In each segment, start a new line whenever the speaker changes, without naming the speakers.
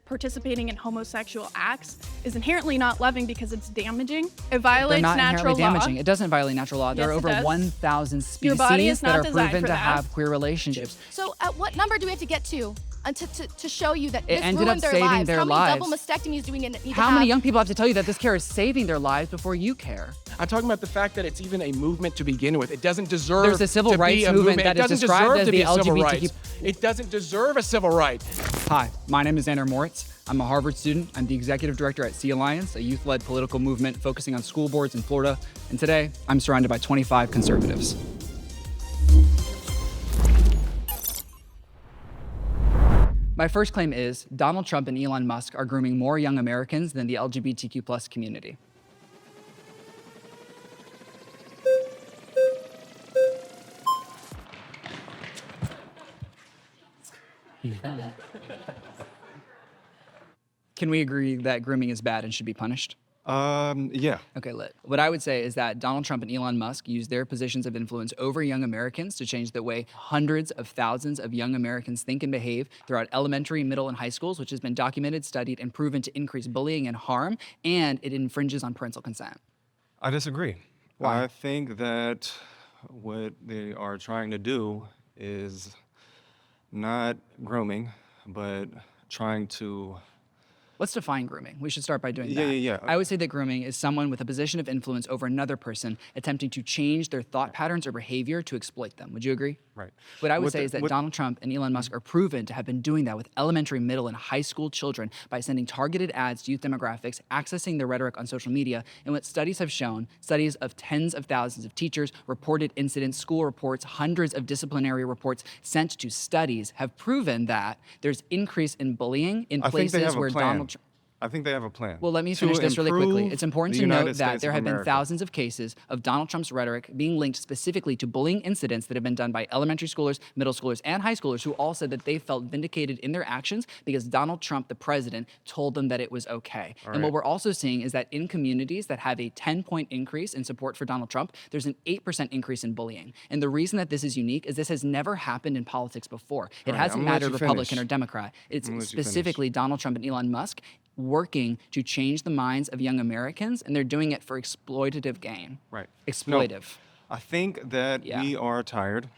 participating in homosexual acts is inherently not loving because it's damaging. It violates
They're not
natural
inherently
law.
damaging. It doesn't violate natural law. There are
Yes, it
over
does.
1,000
Your body is
species that
not
are
designed
proven
for
to
that.
have queer relationships.
So at what number do we have to get to to show you that
It
this
ended
ruined
up
their
saving
lives?
their
How many
lives.
double mastectomies do we need to
How
have?
many young people have to tell you that this care is saving their lives before you care?
I'm talking about the fact that it's even a movement to begin with. It doesn't deserve
There's a civil
to
rights
be a
movement
movement.
that
It
is
doesn't
described
deserve
as
to be
the
a civil
LGBTQ.
right. It doesn't deserve a civil right.
Hi, my name is Zander Moricz. I'm a Harvard student. I'm the executive director at Sea Alliance, a youth-led political movement focusing on school boards in Florida. And today, I'm surrounded by 25 conservatives. My first claim is Donald Trump and Elon Musk are grooming more young Americans than the LGBTQ plus community. Can we agree that grooming is bad and should be punished?
Yeah.
Okay, lit. What I would say is that Donald Trump and Elon Musk use their positions of influence over young Americans to change the way hundreds of thousands of young Americans think and behave throughout elementary, middle, and high schools, which has been documented, studied, and proven to increase bullying and harm, and it infringes on parental consent.
I disagree.
Why?
I think that what they are trying to do is not grooming, but trying to...
Let's define grooming. We should start by doing
Yeah,
that.
yeah, yeah.
I would say that grooming is someone with a position of influence over another person attempting to change their thought patterns or behavior to exploit them. Would you agree?
Right.
What I would
What
say
the-
is that
what-
Donald Trump and Elon Musk are proven to have been doing that with elementary, middle, and high school children by sending targeted ads to youth demographics, accessing their rhetoric on social media, and what studies have shown, studies of tens of thousands of teachers, reported incidents, school reports, hundreds of disciplinary reports sent to studies have proven that there's increase in bullying in
I think they
places
have a
where
plan.
Donald Trump...
I think they have a plan.
Well, let me
to
finish this really quickly.
improve
It's important
the
to note
United
that
States
there
of
have been
America.
thousands of cases of Donald Trump's rhetoric being linked specifically to bullying incidents that have been done by elementary schoolers, middle schoolers, and high schoolers who all said that they felt vindicated in their actions because Donald Trump, the president, told them that it was okay. And what we're also seeing is that in communities that have a 10-point increase in support for Donald Trump, there's an 8% increase in bullying. And the reason that this is unique is this has never happened in politics before. It
Right,
hasn't
I'm gonna let
mattered
you
Republican
finish.
or Democrat. It's
I'm gonna let you finish.
specifically Donald Trump and Elon Musk working to change the minds of young Americans, and they're doing it for exploitative gain.
Right.
Exploitive.
I think that
Yeah.
we are tired.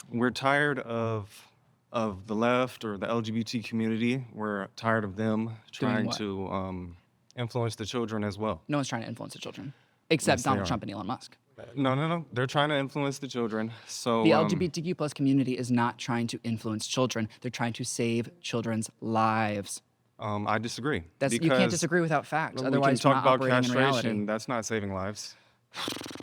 We're tired of the left or the LGBT community. We're tired of them trying
what?
to influence the children as well.
No one's trying to influence the children, except
Yes, they
Donald
are.
Trump and Elon Musk.
No. They're trying to influence the children. So
The LGBTQ plus community is not trying to influence children. They're trying to save children's lives.
I disagree.
You can't
because
disagree without facts.
we
Otherwise,
can
we're
talk
not
about
operating in reality.
castration. That's not saving lives.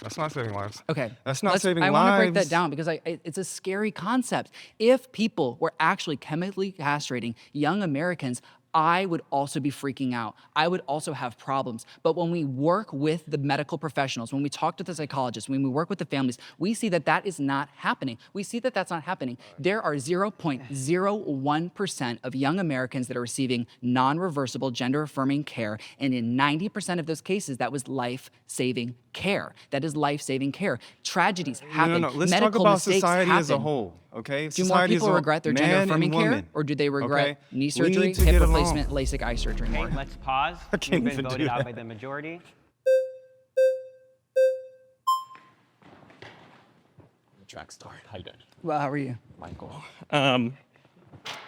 That's not saving lives.
Okay.
That's not saving
I
lives.
want to break that down because it's a scary concept. If people were actually chemically castrating young Americans, I would also be freaking out. I would also have problems. But when we work with the medical professionals, when we talk to the psychologists, when we work with the families, we see that that is not happening. We see that that's not happening. There are 0.01% of young Americans that are receiving non-reversible gender-affirming care. And in 90% of those cases, that was life-saving care. That is life-saving care. Tragedies happen.
No. Let's
Medical
talk about
mistakes
society as a
happen.
whole, okay?
Do more
Society as
people
a-
regret their
man
gender-affirming
and
care,
woman,
or do they regret
okay?
knee
We
surgery,
need to
hip
get along.
replacement, LASIK eye surgery more?
Okay, let's pause.
can't
We've been
even do
voted out
that.
by the majority.
Track star. How you doing?
Well, how are you?
Michael.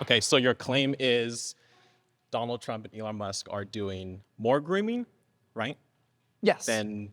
Okay, so your claim is Donald Trump and Elon Musk are doing more grooming, right?
Yes.
Than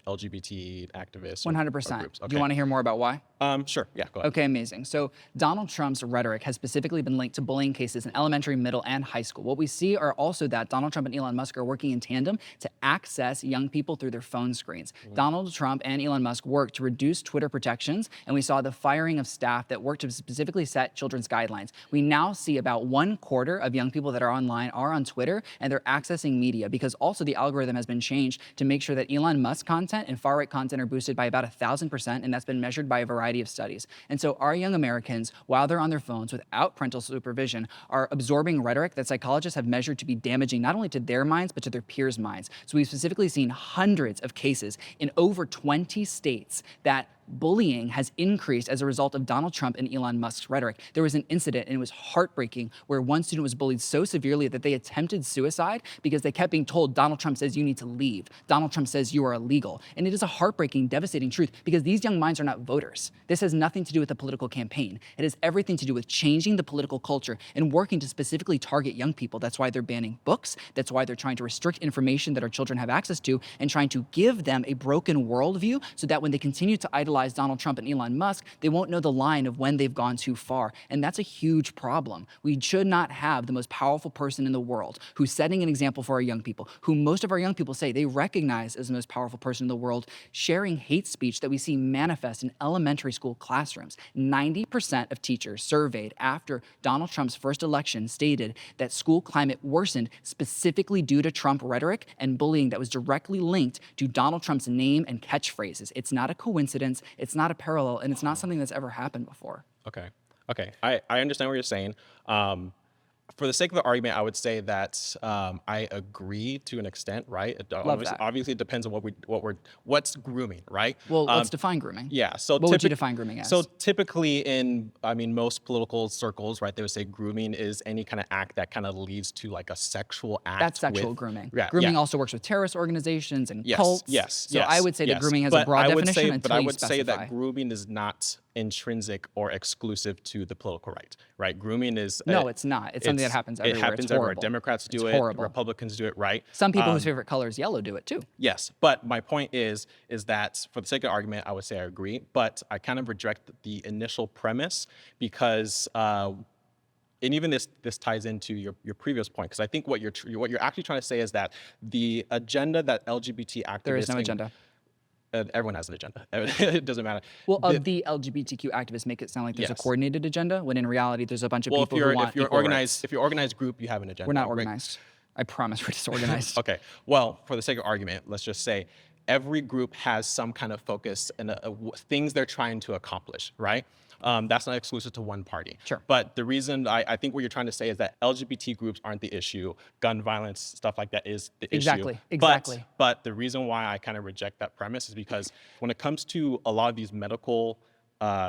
LGBT activists. or
100%.
groups.
Do you want to hear more about why?
Sure. Yeah. Go ahead.
Okay, amazing. So Donald Trump's rhetoric has specifically been linked to bullying cases in elementary, middle, and high school. What we see are also that Donald Trump and Elon Musk are working in tandem to access young people through their phone screens. Donald Trump and Elon Musk worked to reduce Twitter protections, and we saw the firing of staff that worked to specifically set children's guidelines. We now see about 1/4 of young people that are online are on Twitter, and they're accessing media because also the algorithm has been changed to make sure that Elon Musk content and far-right content are boosted by about 1,000%, and that's been measured by a variety of studies. And so our young Americans, while they're on their phones without parental supervision, are absorbing rhetoric that psychologists have measured to be damaging not only to their minds, but to their peers' minds. So we've specifically seen hundreds of cases in over 20 states that bullying has increased as a result of Donald Trump and Elon Musk's rhetoric. There was an incident, and it was heartbreaking, where one student was bullied so severely that they attempted suicide because they kept being told, Donald Trump says you need to leave. Donald Trump says you are illegal. And it is a heartbreaking, devastating truth because these young minds are not voters. This has nothing to do with a political campaign. It has everything to do with changing the political culture and working to specifically target young people. That's why they're banning books. That's why they're trying to restrict information that our children have access to and trying to give them a broken worldview so that when they continue to idolize Donald Trump and Elon Musk, they won't know the line of when they've gone too far. And that's a huge problem. We should not have the most powerful person in the world who's setting an example for our young people, who most of our young people say they recognize as the most powerful person in the world, sharing hate speech that we see manifest in elementary school classrooms. 90% of teachers surveyed after Donald Trump's first election stated that school climate worsened specifically due to Trump rhetoric and bullying that was directly linked to Donald Trump's name and catchphrases. It's not a coincidence, it's not a parallel, and it's not something that's ever happened before.
Okay. I understand what you're saying. For the sake of the argument, I would say that I agree to an extent, right? Obviously, it depends on what's grooming, right?
Well, let's define grooming.
Yeah. So
what would you define grooming as?
So typically in, most political circles, right, they would say grooming is any kind of act that kind of leads to like a sexual act.
That's sexual grooming.
Yeah,
grooming also works with terrorist organizations and cults.
Yes.
So I would say that grooming has a broad definition
But I
until
would
you specify.
say that grooming is not intrinsic or exclusive to the political right? Grooming is
no, it's not. It's something that happens everywhere.
It happens everywhere. Democrats do it.
Horrible.
Republicans do it, right?
Some people whose favorite color is yellow do it too.
Yes, but my point is that for the sake of argument, I would say I agree, but I kind of reject the initial premise because, and even this ties into your previous point, because I think what you're actually trying to say is that the agenda that LGBT activists—
There is no agenda.
Everyone has an agenda. It doesn't matter.
Well, the LGBTQ activists make it sound like there's a coordinated agenda, when in reality there's a bunch of people who want
if you're
equal
organized,
rights.
if you're organized group, you have an agenda.
We're not
right?
organized. I promise we're disorganized.
Okay. Well, for the sake of argument, let's just say every group has some kind of focus and things they're trying to accomplish, right? That's not exclusive to one party.
Sure.
But the reason I think what you're trying to say is that LGBT groups aren't the issue. Gun violence, stuff like that is the issue.
Exactly.
But the reason why I kind of reject that premise is because when it comes to a lot of these medical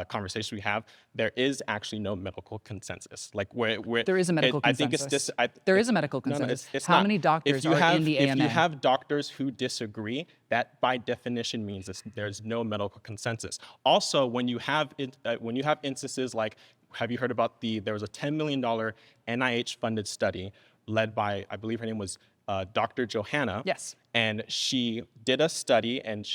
conversations we have, there is actually no medical consensus. Like where
there is a medical consensus.
I think it's
there is a medical consensus.
It's
How
not.
many doctors are in the AMA?
If you have doctors who disagree, that by definition means there's no medical consensus. Also, when you have instances like, have you heard about there was a $10 million NIH-funded study led by, I believe her name was Dr. Johanna.
Yes.
And she did a study and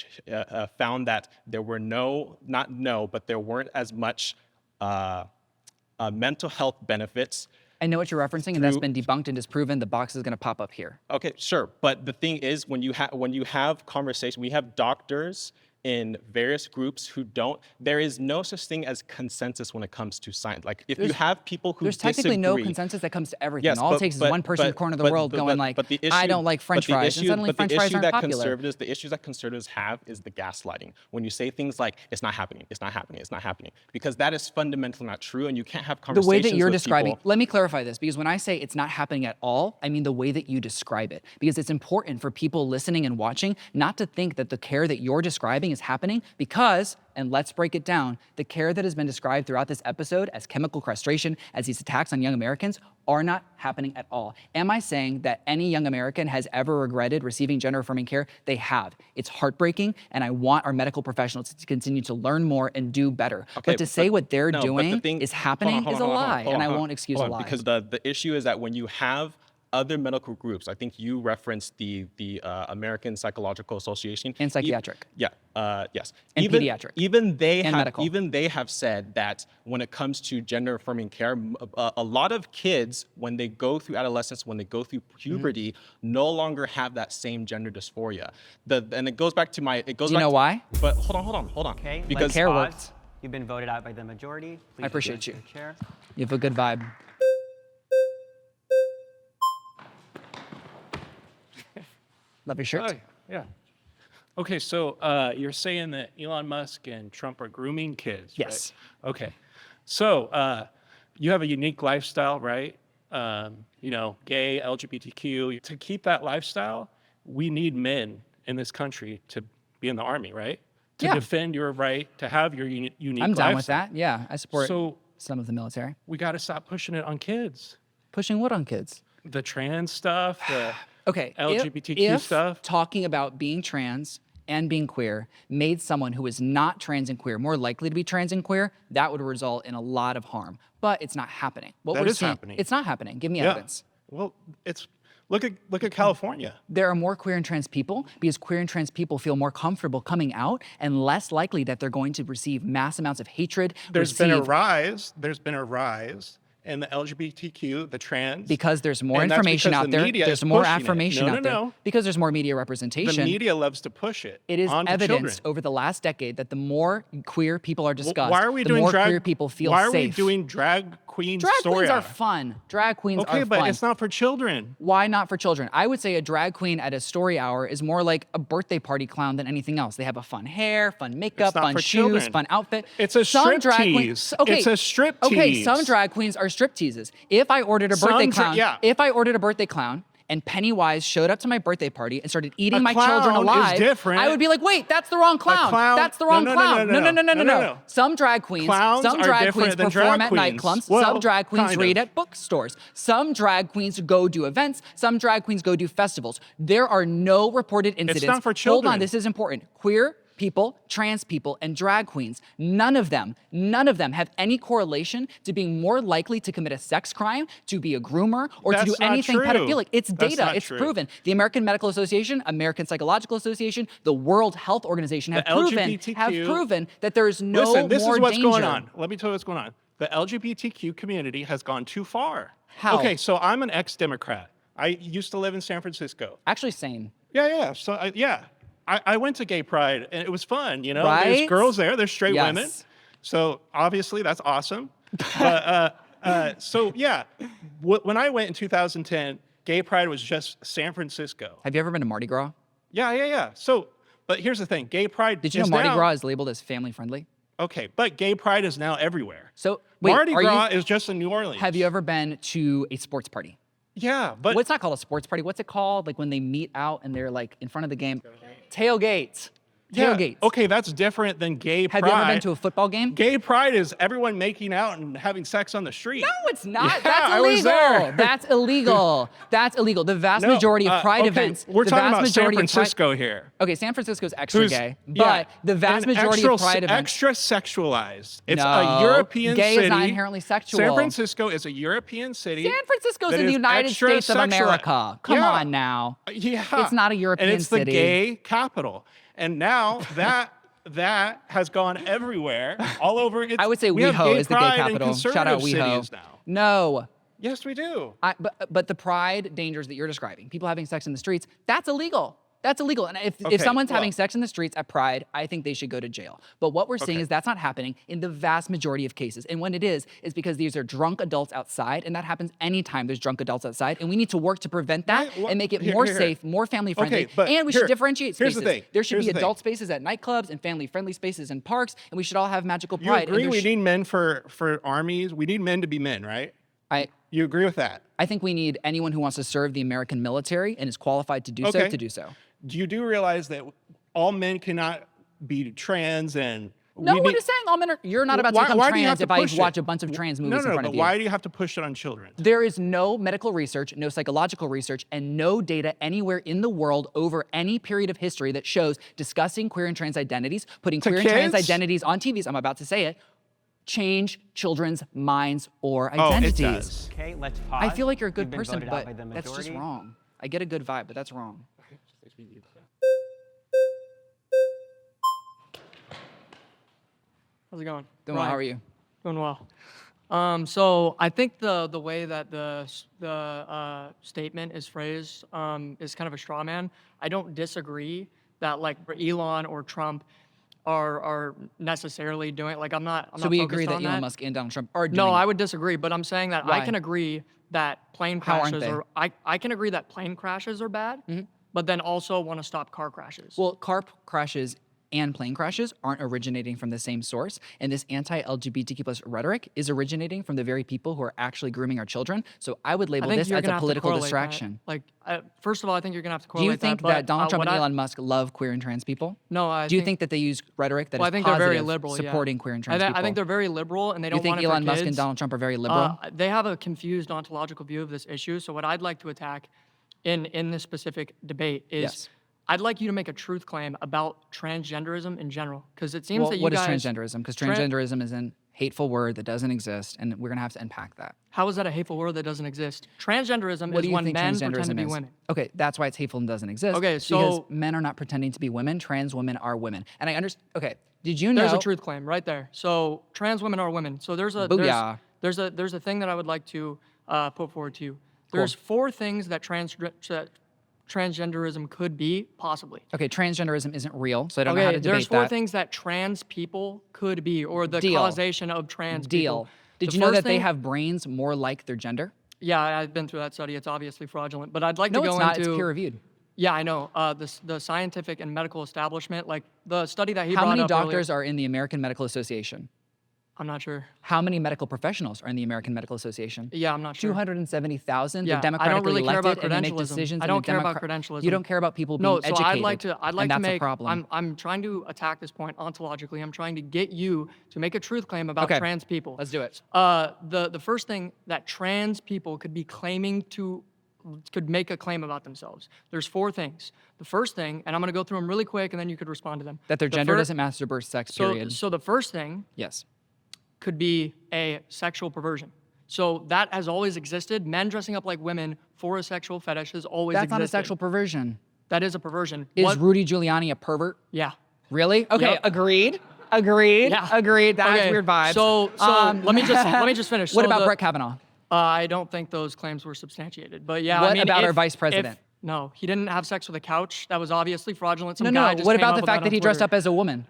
found that there were but there weren't as much mental health benefits.
I know what you're referencing, and that's been debunked and disproven. The box is going to pop up here.
Okay, sure. But the thing is, when you have conversation, we have doctors in various groups who don't. There is no such thing as consensus when it comes to science. Like if you have people who
there's technically no consensus that comes to everything.
Yes,
All it takes is one person in the corner of the world going like, I don't like French fries, and suddenly French fries aren't popular.
The issues that conservatives have is the gaslighting. When you say things like, it's not happening, it's not happening, it's not happening, because that is fundamentally not true, and you can't have conversations
the way that you're
with
describing,
people.
let me clarify this, because when I say it's not happening at all, I mean the way that you describe it. Because it's important for people listening and watching not to think that the care that you're describing is happening, because, and let's break it down, the care that has been described throughout this episode as chemical castration, as these attacks on young Americans, are not happening at all. Am I saying that any young American has ever regretted receiving gender-affirming care? They have. It's heartbreaking, and I want our medical professionals to continue to learn more and do better.
Okay,
but to say what they're doing is happening
is
a lie, and I won't excuse a lie.
Because the issue is that when you have other medical groups, I think you referenced the American Psychological Association
And psychiatric.
Yes.
And pediatric.
Even
medical.
they have said that when it comes to gender affirming care, a lot of kids, when they go through adolescence, when they go through puberty, no longer have that same gender dysphoria. And it goes back to
Do you know why?
But hold on.
Okay.
Because
care worked.
You've been voted out by the majority. Please
I appreciate
return
you.
to the chair.
You have a good vibe. Love your shirt.
Yeah. Okay, so you're saying that Elon Musk and Trump are grooming kids,
Yes.
right? Okay. So you have a unique lifestyle, right? Gay, LGBTQ. To keep that lifestyle, we need men in this country to be in the army, right? to defend your right to have your unique
I'm down with
lifestyle.
that. Yeah, I support
So
some of the military.
we got to stop pushing it on kids.
Pushing what on kids?
The trans stuff, the
Okay,
LGBTQ
if
stuff.
talking about being trans and being queer made someone who is not trans and queer more likely to be trans and queer, that would result in a lot of harm. But it's not happening. What
That
we're
is
seeing,
happening.
It's not happening. Give me evidence.
Well, it's look at California.
There are more queer and trans people because queer and trans people feel more comfortable coming out and less likely that they're going to receive mass amounts of hatred.
There's been a rise in the LGBTQ, the trans.
Because there's more
And that's
information
because
out
the
there.
media
There's
is
more
pushing it.
affirmation
No,
out
no,
there.
no.
Because there's more media
The
representation.
media loves to push it.
It is
onto
evidenced
children.
over the last decade that the more queer people are discussed,
Why are we
the
doing
more
drag?
queer people feel
why are
safe.
we doing drag queen
Drag
story
queens are
hour?
fun. Drag queens
Okay,
are
but
fun.
it's not for children.
Why not for children? I would say a drag queen at a story hour is more like a birthday party clown than anything else. They have a fun hair, fun makeup,
not
fun
for
shoes,
children.
fun outfit.
It's a
Some drag
striptease.
queens. Okay,
It's a striptease.
Okay, some drag queens are strip teases. If I ordered a birthday clown, if I ordered a birthday clown and Pennywise showed up to my birthday party and started eating my children
clown is
alive,
different.
I would be like, wait, that's the wrong clown.
clown-
That's the wrong
no, no,
clown.
no, no, no,
No. Some drag queens,
Clowns
some
are
drag
different
queens
than
perform
drag
at
queens.
nightclubs.
Well,
some drag queens
kind
read
of.
at bookstores. Some drag queens go do events. Some drag queens go do festivals. There are no reported incidents.
not for
Hold
children.
on, this is important. Queer people, trans people, and drag queens, none of them have any correlation to being more likely to commit a sex crime, to be a groomer, or to do
That's not
anything
true.
pedophilic. It's
That's
data,
not
it's
true.
proven. The American Medical Association, American Psychological Association, the World Health Organization have
The LGBTQ
proven that there is no
Listen, this
more
is what's
danger.
going on. Let me tell you what's going on. The LGBTQ community has gone too far.
How?
Okay, so I'm an ex-Democrat. I used to live in San Francisco.
Actually, same.
Yeah. So I went to gay pride and it was fun. You know,
Right?
there's girls there, there's straight
Yes.
women. So obviously that's awesome. But when I went in 2010, gay pride was just San Francisco.
Have you ever been to Mardi Gras?
Yeah. So, but here's the thing: gay pride.
Did you know
is
Mardi
now-
Gras is labeled as family friendly?
Okay, but gay pride is now everywhere.
So wait,
Mardi
are
Gras
you,
is just in New Orleans.
have you ever been to a sports party?
Yeah, but
What's not called a sports party? What's it called? Like when they meet out and they're like in front of the game? Tailgates.
yeah,
Tailgates.
okay, that's different than gay
Have
pride.
you ever been to a football game?
Gay pride is everyone making out and having sex on the street.
No, it's not.
Yeah,
That's
I was
illegal.
there.
That's illegal. That's illegal. The vast
No,
majority of pride
okay,
events.
We're
the
talking
vast
about San
majority of pride-
Francisco here.
Okay, San Francisco's extra
Who's-
gay,
yeah,
but the vast
and
majority
extra,
of pride events.
extra sexualized. It's
No,
a European
gay
city.
is not inherently sexual.
San Francisco is a European city.
San Francisco's
that
in the
is
United
extra
States of
sexual-
America. Come
Yeah.
on now.
Yeah.
It's not a European
and it's
city.
the gay capital. And now that has gone everywhere, all over.
I would say
we have
WeHo
gay
is the gay
pride in
capital. Shout out
conservative
WeHo.
cities now.
No.
Yes, we do.
But the pride dangers that you're describing, people having sex in the streets, that's illegal. That's illegal. And if
Okay,
someone's having
well-
sex in the streets at Pride, I think they should go to jail. But what we're seeing
Okay.
is that's not happening in the vast majority of cases. And when it is because these are drunk adults outside, and that happens anytime there's drunk adults outside. And we need to work to prevent that
Right, well,
and make it
here-
more
here.
safe, more family friendly.
Okay, but
and we
here-
should differentiate
here's
spaces.
the thing.
There should
Here's
be
the thing.
adult spaces at nightclubs and family friendly spaces in parks, and we should all have magical
You
pride. And
agree
there
we
sh-
need men for armies? We need men to be men, right? You agree with that?
I think we need anyone who wants to serve the American military and is qualified to do so
Okay.
to do so.
Do you realize that all men cannot be trans and
No
we
one
need-
is saying all men are. You're not about to
Why-
become
why do you have
trans
to
if I
push it?
watch a bunch of trans movies in
No,
front
but
of you.
why do you have to push it on children?
There is no medical research, no psychological research, and no data anywhere in the world over any period of history that shows discussing queer and trans identities, putting
To
queer and trans
kids?
identities on TVs, I'm about to say it, change children's minds or
Oh, it
identities.
does.
Okay, let's pause.
I feel like you're a good
You've been
person,
voted out
but
by the
that's just
majority.
wrong. I get a good vibe, but that's wrong.
How's it going?
Doing well,
Ryan.
how are you?
Doing well. So I think the way that the statement is phrased is kind of a straw man. I don't disagree that like Elon or Trump are necessarily doing it. Like I'm not.
So
not
we
focused
agree that
on
Elon Musk and Donald Trump are doing
No, I would disagree. But I'm saying that I
Why?
can agree that plane
How aren't
crashes
they?
are. I can agree that plane crashes are bad, but then also want to stop car crashes.
Well, car crashes and plane crashes aren't originating from the same source. And this anti-LGBTQ plus rhetoric is originating from the very people who are actually grooming our children. So I would label this as a political distraction.
First of all, I think you're gonna have to
Do you
correlate
think
that.
that Donald Trump and
what
Elon Musk love queer and trans people?
No,
Do you think that they use rhetoric that is
I think they're very
positive,
liberal,
supporting queer and trans
I
people?
think they're very liberal, and they
You
don't
think
want it for
Elon Musk and
kids.
Donald Trump are very liberal?
They have a confused ontological view of this issue. So what I'd like to attack in this specific debate is
Yes.
I'd like you to make a truth claim about transgenderism in general, because it seems
Well,
that you
what
guys.
is transgenderism? Because transgenderism is a hateful word that doesn't exist, and we're gonna have to unpack that.
How is that a hateful word that doesn't exist? Transgenderism
What
is
do you
when
think
men pretend
transgenderism
to be
is?
women.
Okay, that's why it's hateful and doesn't exist.
Okay,
because
so-
men are not pretending to be women. Trans women are women, and I understand. Okay, did you know?
There's a truth claim right there. So trans women are women. So
Booyah.
there's a thing that I would like to put forward to you. There's 4 things that transgenderism could be, possibly.
Okay, transgenderism isn't real, so I don't know how to
Okay,
debate
there's 4
that.
things that trans people could be, or the
Deal.
causation of trans
Deal.
people.
Did
The
you know
first
that they
thing-
have brains more like their gender?
Yeah, I've been through that study. It's obviously fraudulent, but I'd like
No,
to go
it's not.
into.
It's peer reviewed.
Yeah, I know. The scientific and medical establishment, like the study that he
How
brought
many
up earlier-
doctors are in the American Medical Association?
I'm not sure.
How many medical professionals are in the American Medical Association?
Yeah, I'm not sure.
270,000.
Yeah,
They're
I don't
democratically
really care about
elected, and they make
credentialism.
decisions.
I
in
don't
a
care about
democra-
credentialism.
You don't care about people being
No,
educated.
so I'd like to
and that's
make.
a problem.
I'm trying to attack this point ontologically. I'm trying to get you to make a truth claim about
Okay,
trans people.
let's do it.
The first thing that trans people could make a claim about themselves. There's 4 things. The first thing, and I'm gonna go through them really quick, and then you could respond to them.
That their
The
gender
fir-
doesn't match their birth sex, period.
So the first thing
Yes.
could be a sexual perversion. So that has always existed. Men dressing up like women for a sexual fetish has always
That's
existed.
not a sexual perversion.
That is a perversion.
Is Rudy Giuliani a pervert?
Yeah.
Really? Okay,
Yep.
Agreed.
Yeah.
Agreed. That has
Okay,
weird vibes.
So let me just finish.
What
So
about Brett Kavanaugh?
I don't think those claims were substantiated. But yeah,
What
I mean,
about our
if-
vice president?
No, he didn't have sex with a couch. That was obviously fraudulent. Some
No.
guy just
What
came
about
up
the
with
fact that
on
he dressed
Twitter.
up as a woman?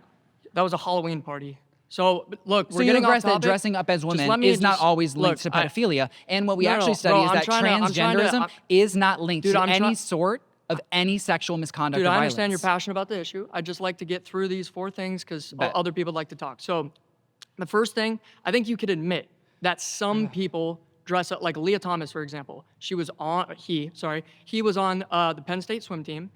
That was a Halloween party. So look,
So
we're
you
getting off
agree that
topic.
dressing up as
Just
women
let me
is not
just-
always linked
look,
to pedophilia. And what we
No,
actually
no,
study
bro,
is
I'm
that
trying to-
transgenderism is not linked
Dude,
to
I'm
any
try-
sort of any sexual misconduct
Dude,
or
I
violence.
understand you're passionate about the issue. I just like to get through these 4 things because
Bet.
other people like to talk. So the first thing, I think you could admit that some people dress up, like Leah Thomas, for example. He was on the Penn State swim team.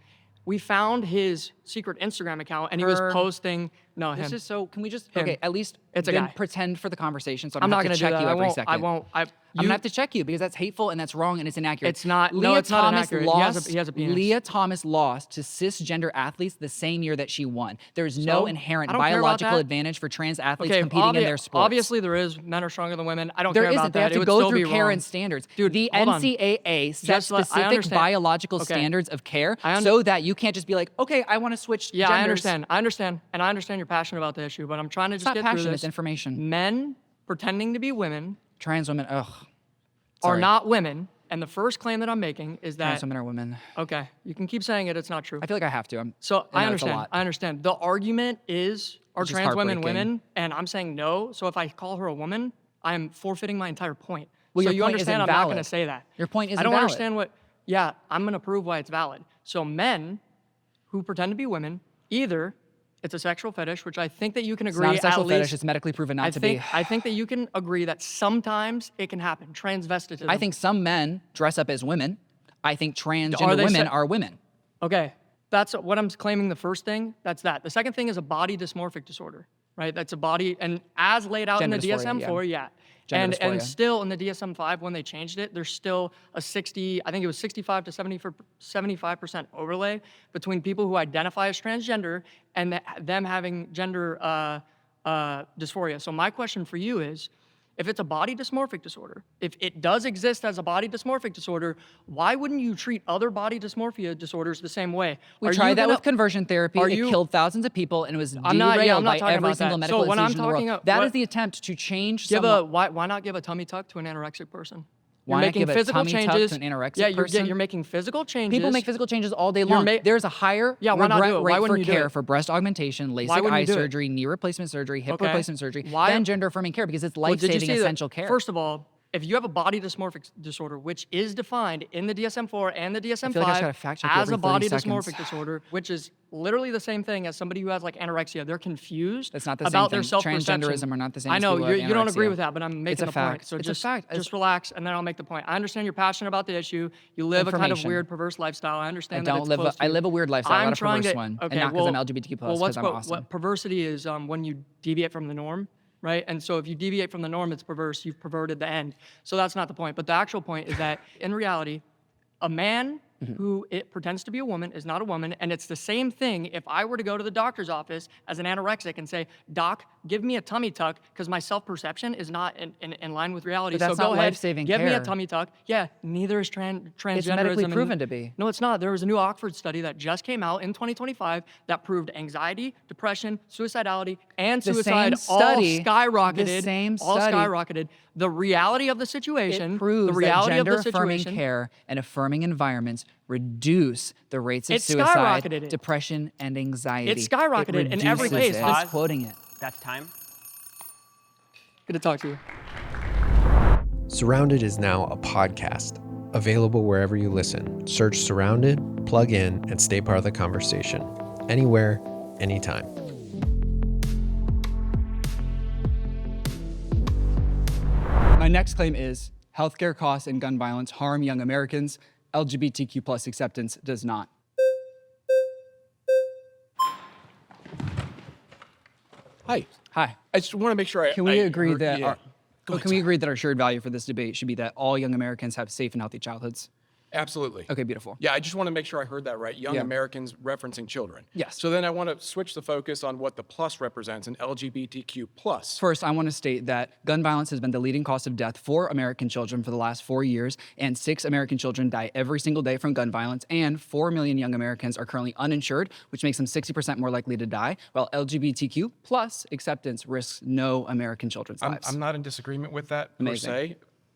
We found his secret Instagram account, and he was
Her-
posting. No, him.
This is so. Can we just
Him.
okay? At least
It's a
then
guy.
pretend for the conversation. So
I'm not
going
gonna
to check
do that.
you
I
every
won't.
second.
I won't.
I'm gonna have to check you because that's hateful and that's wrong and it's inaccurate.
It's not-
Leah
no, it's not
Thomas
inaccurate.
Lost,
He has a penis.
Leah Thomas lost to cisgender athletes the same year that she won. There's no
So,
inherent
I don't care about
biological
that.
advantage for trans athletes
Okay,
competing in their sports.
obviously there is. Men are stronger than women. I don't
There
care
isn't.
about
They
that.
have
It
to
would
go
still
through
be
care
wrong.
and standards.
Dude,
the
hold on.
NCAA sets
Just I
specific
understand.
biological
Okay.
standards of care
I
so that you can't just be like, okay, I want to switch
Yeah,
genders.
I understand. And I understand you're passionate about the issue, but I'm trying to
It's
just
not
get through
passion,
this.
it's information.
Men pretending to be women
Trans women, ugh.
are
Sorry.
not women, and the first claim that I'm making is that
Trans women are women.
okay, you can keep saying it. It's not true.
I feel like I have to.
So I
know it's a
understand.
lot.
I understand. The argument is are
It's just
trans women
heartbreaking.
women, and I'm saying no. So if I call her a woman, I am forfeiting my entire point.
Well,
so
your
you
point
understand?
isn't
I'm not going to
valid.
say that.
Your point
I
isn't
don't
valid.
understand what. Yeah, I'm going to prove why it's valid. So men who pretend to be women, either it's a sexual fetish, which I think that you can
It's
agree
not a sexual
at
fetish.
least.
It's medically proven not to be.
I think that you can agree that sometimes it can happen. Transvestitism.
I think some men dress up as women. I think
Are
transgender
they
women
se-
are women.
Okay, that's what I'm claiming. The first thing, that's that. The second thing is a body dysmorphic disorder, right? That's a body, and as laid out
Gender
in the
dysphoria,
DSM-4, yeah.
Gender
And
dysphoria.
still in the DSM-5 when they changed it, there's still a 60, I think it was 65 to 75% overlay between people who identify as transgender and them having gender dysphoria. So my question for you is, if it's a body dysmorphic disorder, if it does exist as a body dysmorphic disorder, why wouldn't you treat other body dysmorphia disorders the same way?
We
Are
tried
you
that
gonna-
with conversion therapy.
are
It
you-
killed thousands of people and it was
I'm not- yeah,
derailed
I'm not
by
talking
every
about
single
that.
medical
So when I'm
institution in the
talking
world.
a-
That
what-
is the attempt to change
Give
someone.
why not give a tummy tuck to an anorexic person?
Why
You're
not
making
give a
physical
tummy tuck
changes.
to an anorexic
yeah,
person?
you're making physical changes.
People make physical changes all day long.
ma-
There's a higher
Yeah, why not do
regret
it? Why
rate
wouldn't
for
you do
care
it?
for breast augmentation,
Why
LASIK
wouldn't
eye
you do it?
surgery, knee replacement surgery, hip
Okay.
replacement surgery,
Why-
than gender affirming care because it's
Well, did you
life-saving
see that-
essential care.
First of all, if you have a body dysmorphic disorder, which is defined in the DSM-4 and the
feel like I just gotta
DSM-5
fact check you
as
every
a body
30 seconds.
dysmorphic disorder, which is literally the same thing as somebody who has like anorexia. They're confused
That's not the same
about their
thing.
self-perception.
Transgenderism are not the same
I
as
know
people who have
you don't agree
anorexia.
with that, but I'm making
a
a point.
fact.
So
It's a fact.
just relax, and then I'll make the point. I understand you're passionate about the issue. You live a kind of
Information.
weird, perverse lifestyle. I
I
understand that
don't
it's
live.
close to
I
you.
live a weird lifestyle,
I'm
not a
trying
perverse
to,
one,
okay,
and not because
well,
I'm LGBTQ+,
well,
because I'm awesome.
what perversity is when you deviate from the norm, right? And so if you deviate from the norm, it's perverse. You've perverted the end. So that's not the point. But the actual point is that in reality, a man who it pretends to be a woman is not a woman, and it's the same thing if I were to go to the doctor's office as an anorexic and say, "Doc, give me a tummy tuck because my self-perception is not in line with reality."
But that's
so go
not
ahead,
life-saving
give me a
care.
tummy tuck. Yeah, neither is transgenderism.
It's medically
and-
proven to be.
No, it's not. There was a new Oxford study that just came out in 2025 that proved anxiety, depression, suicidality, and
The
suicide
same study-
all skyrocketed.
the same
all
study-
skyrocketed. The reality of the situation,
It proves
the reality
that
of the
gender-affirming
situation.
care and affirming environments reduce the rates of
It
suicide,
skyrocketed it.
depression, and anxiety.
It skyrocketed in every
reduces
case.
it.
Pause.
Just quoting it.
That's time.
Good to talk to you.
Surrounded is now a podcast, available wherever you listen. Search Surrounded, plug in, and stay part of the conversation. Anywhere, anytime.
My next claim is healthcare costs and gun violence harm young Americans. LGBTQ+ acceptance does not.
Hi.
Hi.
I just want to make sure I
Can we
I
agree
heard-
that
yeah.
our,
Go ahead,
can we
sorry.
agree that our shared value for this debate should be that all young Americans have safe and healthy childhoods?
Absolutely.
Okay, beautiful.
Yeah, I just want to make sure I heard that right. Young
Yeah.
Americans referencing children.
Yes.
So then I want to switch the focus on what the plus represents, an LGBTQ plus.
First, I want to state that gun violence has been the leading cause of death for American children for the last 4 years, and 6 American children die every single day from gun violence, and 4 million young Americans are currently uninsured, which makes them 60% more likely to die, while LGBTQ plus acceptance risks no American children's lives.
I'm not in disagreement with that
Amazing.
per se,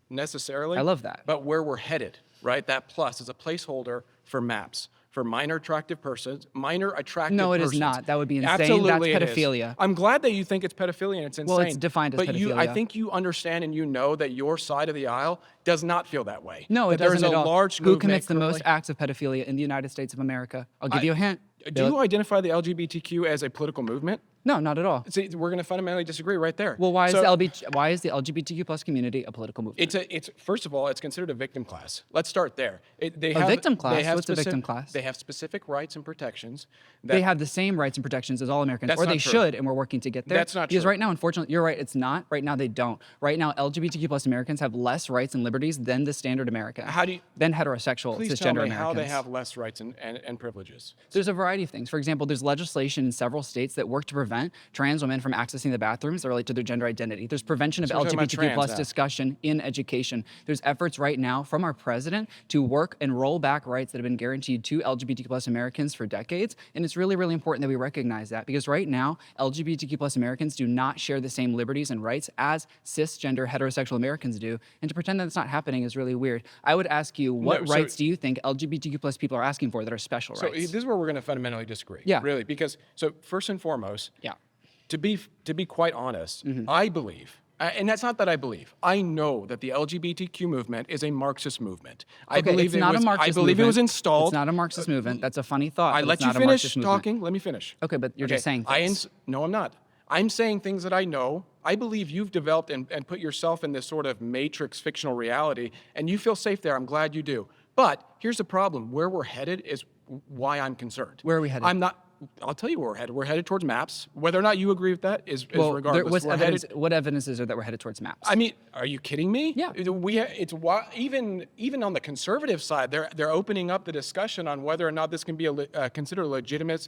necessarily.
I love that.
But where we're headed, right? That plus is a placeholder for MAPS, for minor attractive persons, minor attractive
No, it is
persons.
not. That would be insane.
Absolutely
That's
it is.
pedophilia.
I'm glad that you think it's pedophilia and it's insane.
Well, it's defined as
but I
pedophilia.
think you understand and you know that your side of the aisle does not feel that way.
No, it
That there
doesn't
is
at
a
all.
large
Who
movement
commits the most
currently-
acts of pedophilia in the United States of America? I'll give you a hint.
Do you identify the LGBTQ as a political movement?
No, not at all.
See, we're going to fundamentally disagree right there.
Well, why is
So-
why is the LGBTQ plus community a political movement?
It's first of all, it's considered a victim class. Let's start there. They
A
have,
victim class?
They have
What's a victim class?
They have specific rights and protections. That,
They have the same rights and protections as all Americans,
That's
or
not
they
true.
should, and we're working to get there.
That's not
because
true.
right now, unfortunately, you're right. It's not. Right now, they don't. Right now, LGBTQ plus Americans have less rights and liberties than the standard American.
How do you-
than heterosexual
Please
cisgender
tell me
Americans?
how they have less rights and privileges.
There's a variety of things. For example, there's legislation in several states that work to prevent trans women from accessing the bathrooms that relate to their gender identity. There's prevention of
So we're talking about
LGBTQ plus
trans now.
discussion in education. There's efforts right now from our president to work and roll back rights that have been guaranteed to LGBTQ plus Americans for decades. And it's really, really important that we recognize that because right now, LGBTQ plus Americans do not share the same liberties and rights as cisgender heterosexual Americans do. And to pretend that it's not happening is really weird. I would ask you, what
No, so-
rights do you think LGBTQ plus people are asking for that are special
So
rights?
this is where we're going to fundamentally disagree.
Yeah.
Really, because so first and foremost,
Yeah.
to be quite honest,
Mm-hmm.
I believe, and that's not that I believe. I know that the LGBTQ movement is a Marxist movement. I
Okay,
believe
it's not
it was,
a Marxist
I believe it was
movement.
installed.
It's not a Marxist movement. That's a funny thought.
I
but
let
it's
you
not a
finish
Marxist movement.
talking. Let me finish.
Okay, but you're just saying things.
No, I'm not. I'm saying things that I know. I believe you've developed and put yourself in this sort of matrix fictional reality, and you feel safe there. I'm glad you do. But here's the problem. Where we're headed is why I'm concerned.
Where are we headed?
I'm not. I'll tell you where we're headed. We're headed towards maps. Whether or not you agree with that is regardless. We're headed-
what evidence is there that we're headed towards maps?
I mean, are you kidding me?
Yeah.
It's why even on the conservative side, they're opening up the discussion on whether or not this can be considered a legitimate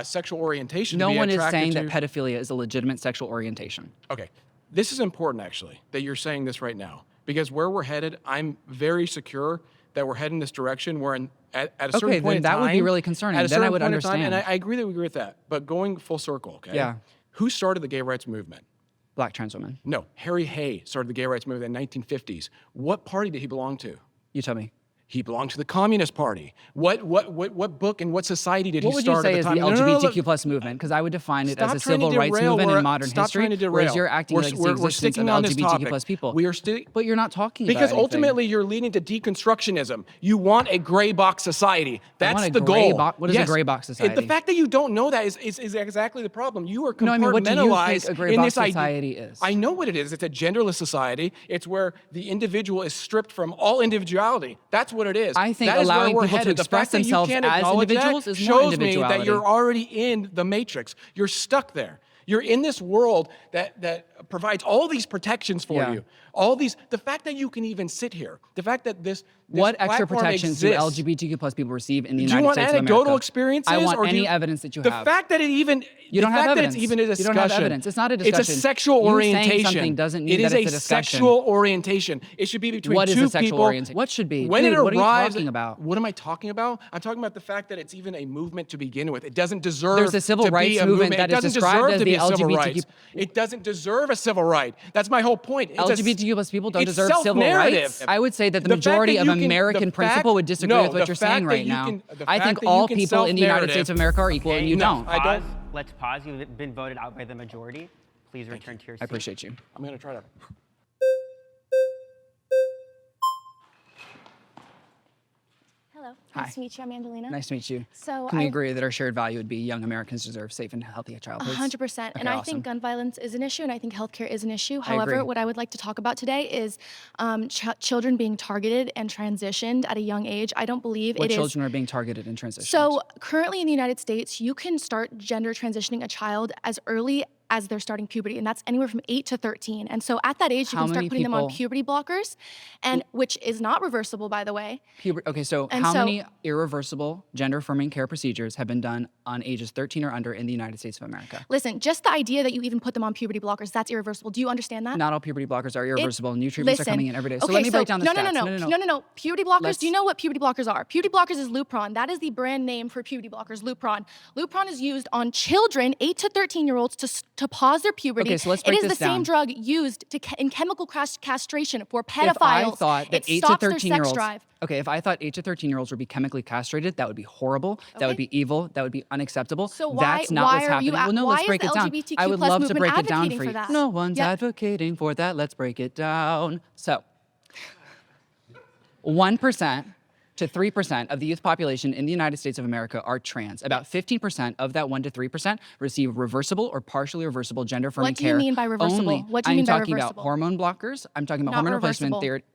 sexual orientation.
no
to be
one is
attracted
saying
to.
that pedophilia is a legitimate sexual orientation.
Okay, this is important actually that you're saying this right now because where we're headed, I'm very secure that we're heading this direction. We're at a certain
Okay,
point
then
in
that
time.
would be really concerning.
At a
Then I
certain
would
point in time, and
understand.
I agree that we agree with that. But going full circle, okay?
Yeah.
Who started the gay rights movement?
Black trans women.
No, Harry Hay started the gay rights movement in the 1950s. What party did he belong to?
You tell me.
He belonged to the Communist Party. What book and what society did he
What would
start
you say
at
is
the
the
time?
LGBTQ plus movement? Because I would define it as a civil rights movement in modern
Stop
history,
trying to derail.
whereas you're acting like it's the
We're
existence
sticking
of
on this
LGBTQ
topic.
plus people.
We are still
But you're not talking
because
about anything.
ultimately you're leading to deconstructionism. You want a gray box society. That's
want a
the
gray
goal.
What is a gray box society?
The fact that you don't know that is exactly the problem. You are
No, I mean, what do you think
compartmentalized
a gray
in
box
this idea.
society is?
I know what it is. It's a genderless society. It's where the individual is stripped from all individuality. That's what it is.
I think
that is where
allowing
we're
people to
headed. The
express
fact that you
themselves
can't
as
acknowledge
individuals
that
is more
shows me that
individuality.
you're already in the matrix. You're stuck there. You're in this world that provides all these protections for you. All these, the fact that you can even sit here, the fact that this
What extra
platform
protections do
exists.
LGBTQ plus people receive in the
Do you
United
want
States of America?
anecdotal experiences?
I want
or do
any
you-
evidence that you
the
have.
The fact that it even
You don't
the
have
fact
evidence.
that it's even a discussion.
You don't have evidence. It's not a discussion.
It's a sexual
You
orientation.
saying something doesn't mean
it
that
is
it's a
a
discussion.
sexual orientation. It should be between
What
two
is a sexual
people.
orientation? What should be?
When
Dude,
it
what are you
arrives,
talking about?
What am I talking about? I'm talking about the fact that it's even a movement to begin with. It doesn't deserve
There's a civil
to
rights
be a
movement
movement.
that
It
is
doesn't
described
deserve
as
to be
the
a civil
LGBTQ
rights. It doesn't deserve a civil right. That's my whole point. It's
LGBTQ plus people don't
it's
deserve civil
self-narrative.
rights. I would say that the
The fact
majority
that
of
you can-
American
the
principle
fact-
would disagree
no,
with what
the
you're
fact
saying
that
right
you
now.
can- the
I
fact
think
that you
all
can
people in the United
self-narrative-
States of America are equal, and you don't.
I don't.
Let's pause. You've been voted out by the majority. Please return to your seat.
I appreciate you.
I'm going to try to.
Hello.
Hi.
Nice to meet you. I'm Angelina.
Nice to meet you.
So
Can we
I-
agree that our shared value would be young Americans deserve safe and healthy childhoods?
100%. And
Okay,
I
awesome.
think gun violence is an issue, and I think healthcare is an issue.
I agree.
However, what I would like to talk about today is children being targeted and transitioned at a young age. I don't believe
What
it is.
children are being targeted and transitioned?
So currently in the United States, you can start gender transitioning a child as early as they're starting puberty, and that's anywhere from 8 to 13. And so at that age, you
How
can start
many
putting them on
people-
puberty blockers, and which is not reversible, by the way.
Okay, so
And
how
so-
many irreversible gender-affirming care procedures have been done on ages 13 or under in the United States of America?
Listen, just the idea that you even put them on puberty blockers, that's irreversible. Do you understand that?
Not all puberty blockers are irreversible. New treatments are
Listen,
coming in every day. So
okay,
let me break down the
no,
stats.
No. Puberty blockers,
Let's-
do you know what puberty blockers are? Puberty blockers is Lupron. That is the brand name for puberty blockers, Lupron. Lupron is used on children, 8 to 13-year-olds, to pause their puberty.
Okay, so let's break
It is
this
the same
down.
drug used in chemical castration for
If I
pedophiles.
thought that
it
8 to
stops their
13-year-olds,
sex drive.
okay, if I thought 8 to 13-year-olds would be chemically castrated, that would be horrible. That would
Okay.
be evil. That would be unacceptable.
So why-
That's not
why
what's
are you
happening. Well, no,
why
let's
is
break
the
it down.
LGBTQ
I would
plus
love to
movement
break it down
advocating
for
for
you.
that?
No one's
Yeah.
advocating for that. Let's break it down. So, 1% to 3% of the youth population in the United States of America are trans. About 15% of that 1 to 3% receive reversible or partially reversible gender-affirming
What do you
care.
mean by reversible?
Only.
What do you mean by
I'm talking about
reversible?
hormone blockers. I'm talking about
Not
hormone replacement
reversible.
therapy.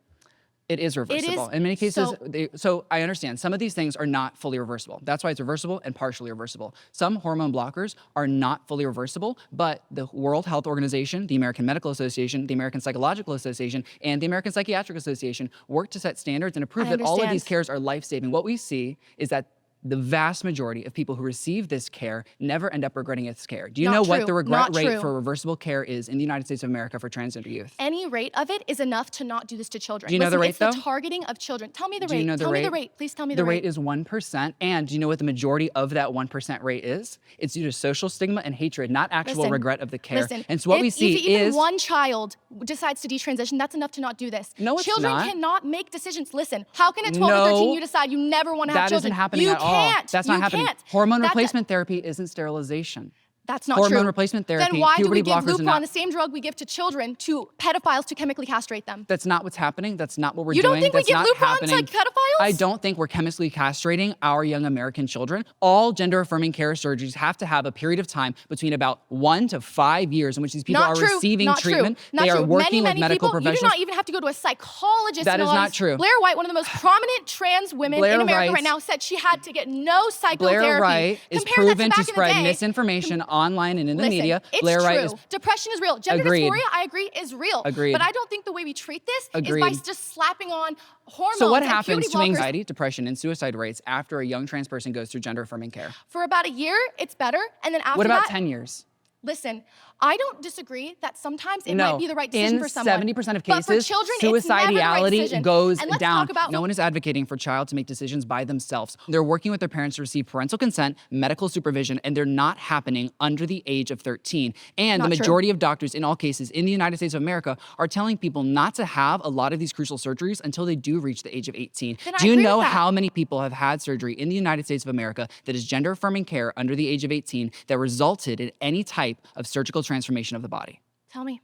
It is reversible.
is-
In many cases,
so-
so I understand some of these things are not fully reversible. That's why it's reversible and partially reversible. Some hormone blockers are not fully reversible, but the World Health Organization, the American Medical Association, the American Psychological Association, and the American Psychiatric Association work to set standards and approve
I
that all of these
understand.
cares are life-saving. What we see is that the vast majority of people who receive this care never end up regretting its care. Do you
Not
know
true.
what the regret
Not
rate
true.
for reversible care is in the United States of America for transgender youth?
Any rate of it is enough to not do this to children.
Do you know the
Listen,
rate,
it's the
though?
targeting of children. Tell me the
Do
rate.
you know the
Tell me the
rate?
rate. Please tell me
The
the
rate is 1%. And do you know what the majority of that 1% rate is? It's due to social stigma and hatred, not actual
Listen,
regret of the care.
Listen,
And so what we
if
see
even
is
one child decides to detransition, that's enough to not do this.
No, it's
Children
not.
cannot make decisions. Listen, how can at 12
No,
or 13 you decide you never want to have
that
children?
isn't happening
you
at all.
can't.
That's
you
not happening.
Can't.
Hormone
That's
replacement therapy isn't sterilization.
That's not
Hormone
true.
replacement therapy,
Then why do
puberty
we give
blockers are
Lupron,
not-
the same drug we give to children, to pedophiles to chemically castrate them?
That's not what's happening. That's not what we're
You
doing.
don't think we
That's
give
not
Lupron to
happening.
pedophiles?
I don't think we're chemically castrating our young American children. All gender-affirming care surgeries have to have a period of time between about 1 to 5 years in which these people
Not
are
true.
receiving
Not
treatment.
True. Not
They are
true.
working
many
with medical
people,
professionals.
You do not even have to go to a psychologist.
That
in
is
all
not
this.
true.
Blair White, one of the most prominent trans women
Blair
in America
Wright-
right now, said she had to get no psychotherapy.
Blair Wright is
Compare that
proven
back
to
in the
spread
day.
misinformation online and in the
Listen,
media.
It's
Blair
true.
Wright is
Depression is real. Gender
Agreed.
dysphoria, I agree, is real.
Agreed.
But I don't think the way we treat this is by
Agreed.
just slapping on hormones
So what
and
happens
puberty
to
blockers.
anxiety, depression, and suicide rates after a young trans person goes through gender-affirming care?
For about a year, it's better, and then after
What about
that,
10 years?
Listen, I don't disagree that sometimes it might be the right decision
in
for someone.
70% of
but for
cases,
children, it's never the right
suicidality
decision.
goes
And let's
down.
talk about
No one is advocating for child to make decisions by themselves. They're working with their parents to receive parental consent, medical supervision, and they're not happening under the age of 13. And
Not
the
true.
majority of doctors in all cases in the United States of America are telling people not to have a lot of these crucial surgeries until they do reach the age of 18.
Then I
Do you
agree with
know
that.
how many people have had surgery in the United States of America that is gender-affirming care under the age of 18 that resulted in any type of surgical transformation of the body?
Tell me.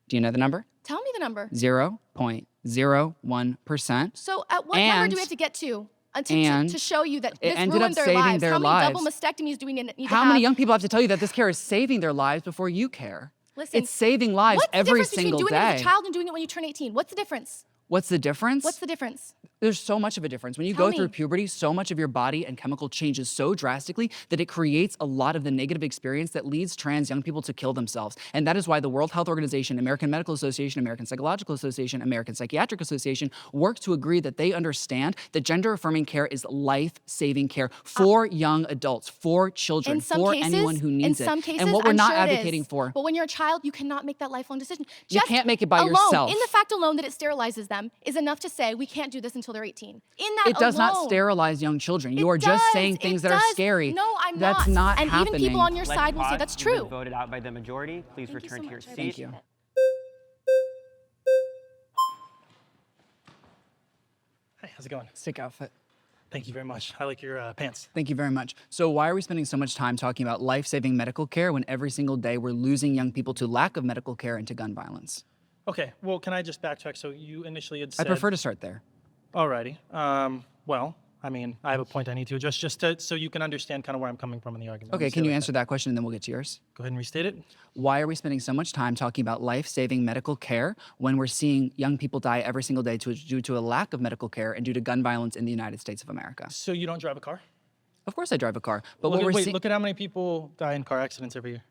Do you know the number?
Tell me the number.
0.01%.
So at what number do we have to get to to show you that
it
this
ended
ruined
up
their
saving
lives?
their
How many double
lives.
mastectomies do we need to
How
have?
many young people have to tell you that this care is saving their lives before you care?
Listen,
It's saving lives
what's the
every
difference
single
between doing it as
day.
a child and doing it when you turn 18? What's the difference?
What's the difference?
What's the difference?
There's so much of a difference. When you
Tell
go through
me.
puberty, so much of your body and chemical changes so drastically that it creates a lot of the negative experience that leads trans young people to kill themselves. And that is why the World Health Organization, American Medical Association, American Psychological Association, American Psychiatric Association work to agree that they understand that gender-affirming care is life-saving care for young adults, for children,
In some
for
cases,
anyone who needs
in some
it.
cases,
And what we're
I'm
not
sure it
advocating
is.
for.
But when you're a child, you cannot make that lifelong decision.
You can't make it by
alone,
yourself.
In the fact alone that it sterilizes them is enough to say we can't do this until they're 18. In that
It does not
alone.
sterilize young children. You
It
are just
does,
saying
it
things that are
does.
scary.
No, I'm
That's not
And
happening.
even people on your
Let's
side will say
pause.
that's
You've
true.
been voted out by the majority. Please return to your seat.
Thank you.
Hey, how's it going?
Sick outfit.
Thank you very much. I like your pants.
Thank you very much. So why are we spending so much time talking about life-saving medical care when every single day we're losing young people to lack of medical care and to gun violence?
Okay, well, can I just backtrack? So you initially had
I
said...
prefer to start there.
Alrighty. Well, I mean, I have a point I need to address just so you can understand kind of where I'm coming from in the argument. Let me
Okay,
say
can
it
you
like
answer that question and then we'll get to yours?
Go ahead and restate it.
Why are we spending so much time talking about life-saving medical care when we're seeing young people die every single day due to a lack of medical care and due to gun violence in the United States of America?
So you don't drive a car?
Of course I drive a car, but
Look
what
at,
we're
wait,
seeing...
look at how many people die in car accidents every year.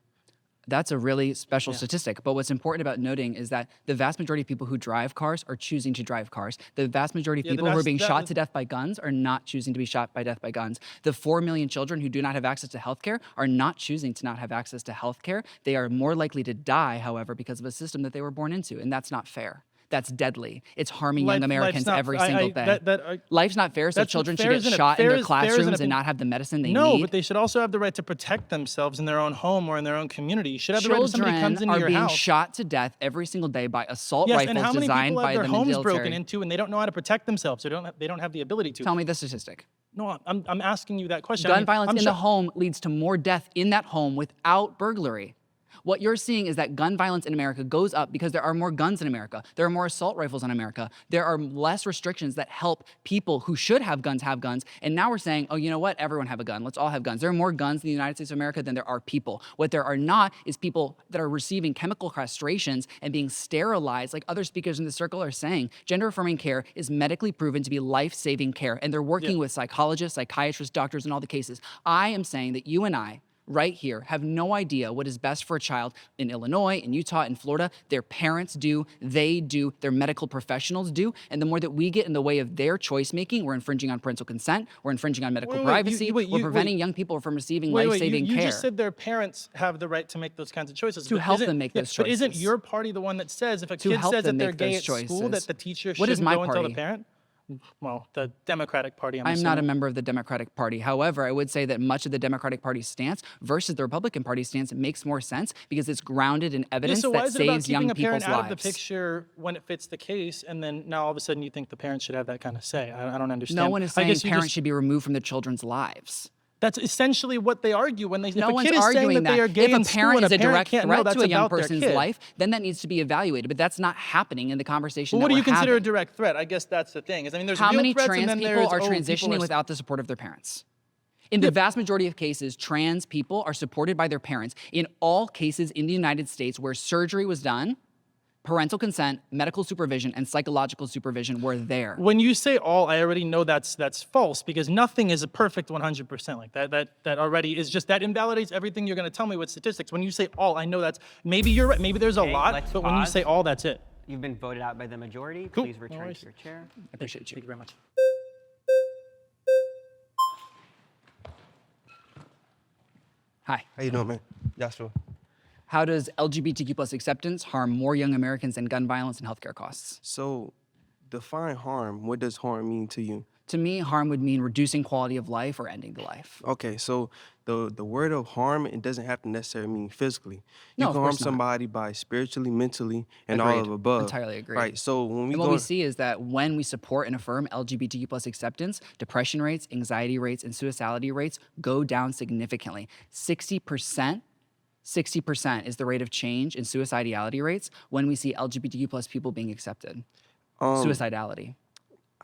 That's a really special statistic. But what's important about noting is that the vast majority of people who drive cars are choosing to drive cars. The vast majority of
Yeah, the
people who are
vast-
being
that
shot
was-
to death by guns are not choosing to be shot by death by guns. The 4 million children who do not have access to healthcare are not choosing to not have access to healthcare. They are more likely to die, however, because of a system that they were born into, and that's not fair. That's deadly. It's harming young
Life's
Americans
not-
every single day. Life's not fair, so
that's-
children should
fair
get
isn't it?
shot in
Fair
their
is- fair isn't
classrooms
it?
and not have the medicine they
No,
need.
but they should also have the right to protect themselves in their own home or in their own community. You should have the right if somebody comes
Children
into
are
your
being
house.
shot to death every single day by assault
Yes,
rifles
and how many
designed
people
by
have
the
their homes
military.
broken into and they don't know how to protect themselves or they don't have the ability to?
Tell me the statistic.
No, I'm asking you that question.
Gun violence in the home leads to more death in that home without burglary. What you're seeing is that gun violence in America goes up because there are more guns in America. There are more assault rifles in America. There are less restrictions that help people who should have guns have guns. And now we're saying, oh, you know what? Everyone have a gun. Let's all have guns. There are more guns in the United States of America than there are people. What there are not is people that are receiving chemical castrations and being sterilized, like other speakers in the circle are saying. Gender-affirming care is medically proven to be life-saving care. And they're working with psychologists, psychiatrists, doctors in all the cases. I am saying that you and I, right here, have no idea what is best for a child in Illinois, in Utah, in Florida. Their parents do, they do, their medical professionals do. And the more that we get in the way of their choice making, we're infringing on parental consent, we're infringing on medical privacy, we're preventing young people from receiving life-saving care.
You just said their parents have the right to make those kinds of choices.
To
but
help
isn't-
them make those
But isn't
choices.
your party the one that says if a
To
kid
help
says
them
that they're
make
gay
those
at school,
choices.
that the teacher
What is
shouldn't
my
go and tell the
party?
parent? Well, the Democratic Party,
I'm not a
assuming.
member of the Democratic Party. However, I would say that much of the Democratic Party's stance versus the Republican Party's stance makes more sense because it's grounded in evidence
so why
that
is it about
saves young
keeping a parent
people's
out
lives.
of the picture when it fits the case, and then now all of a sudden you think the parents should have that kind of say? I don't understand.
No one is
I
saying
guess you
parents
just-
should be removed from their children's lives.
That's essentially what they argue when they.
No
if a
one's
kid is saying
arguing
that they are gay
If
in
a
school
parent
and
is a direct
can't know,
threat
that's
to a young
about their
person's
kid.
life, then that needs to be evaluated. But that's not happening in the conversation
Well, what
that
do you
we're
consider a
having.
direct threat? I guess that's the thing. I mean, there's
How
real
many
threats, and
trans
then
people
there's,
are
oh,
transitioning
people are-
without the support of their parents? In the vast majority of cases, trans people are supported by their parents. In all cases in the United States where surgery was done, parental consent, medical supervision, and psychological supervision were there.
When you say all, I already know that's false because nothing is a perfect 100%. Like that already is just that invalidates everything you're going to tell me with statistics. When you say all, I know that's maybe you're right. Maybe there's a lot,
let's
but when you
pause.
say all, that's it.
You've been voted out by the majority.
Cool.
Please
No
return
worries.
to your chair.
I appreciate you.
Thank you very much.
Hi.
How you doing, man? Joshua.
How does LGBTQ plus acceptance harm more young Americans than gun violence and healthcare costs?
So, define harm. What does harm mean to you?
To me, harm would mean reducing quality of life or ending the life.
Okay, so the word of harm, it doesn't have to necessarily mean physically. You
No,
can
of
harm
course not.
somebody by spiritually, mentally, and all
Agreed.
of above.
Entirely agree.
Right. So when we
And
go,
what we see is that when we support and affirm LGBTQ plus acceptance, depression rates, anxiety rates, and suicidality rates go down significantly. 60% is the rate of change in suicidality rates when we see LGBTQ plus people being accepted. Suicidality.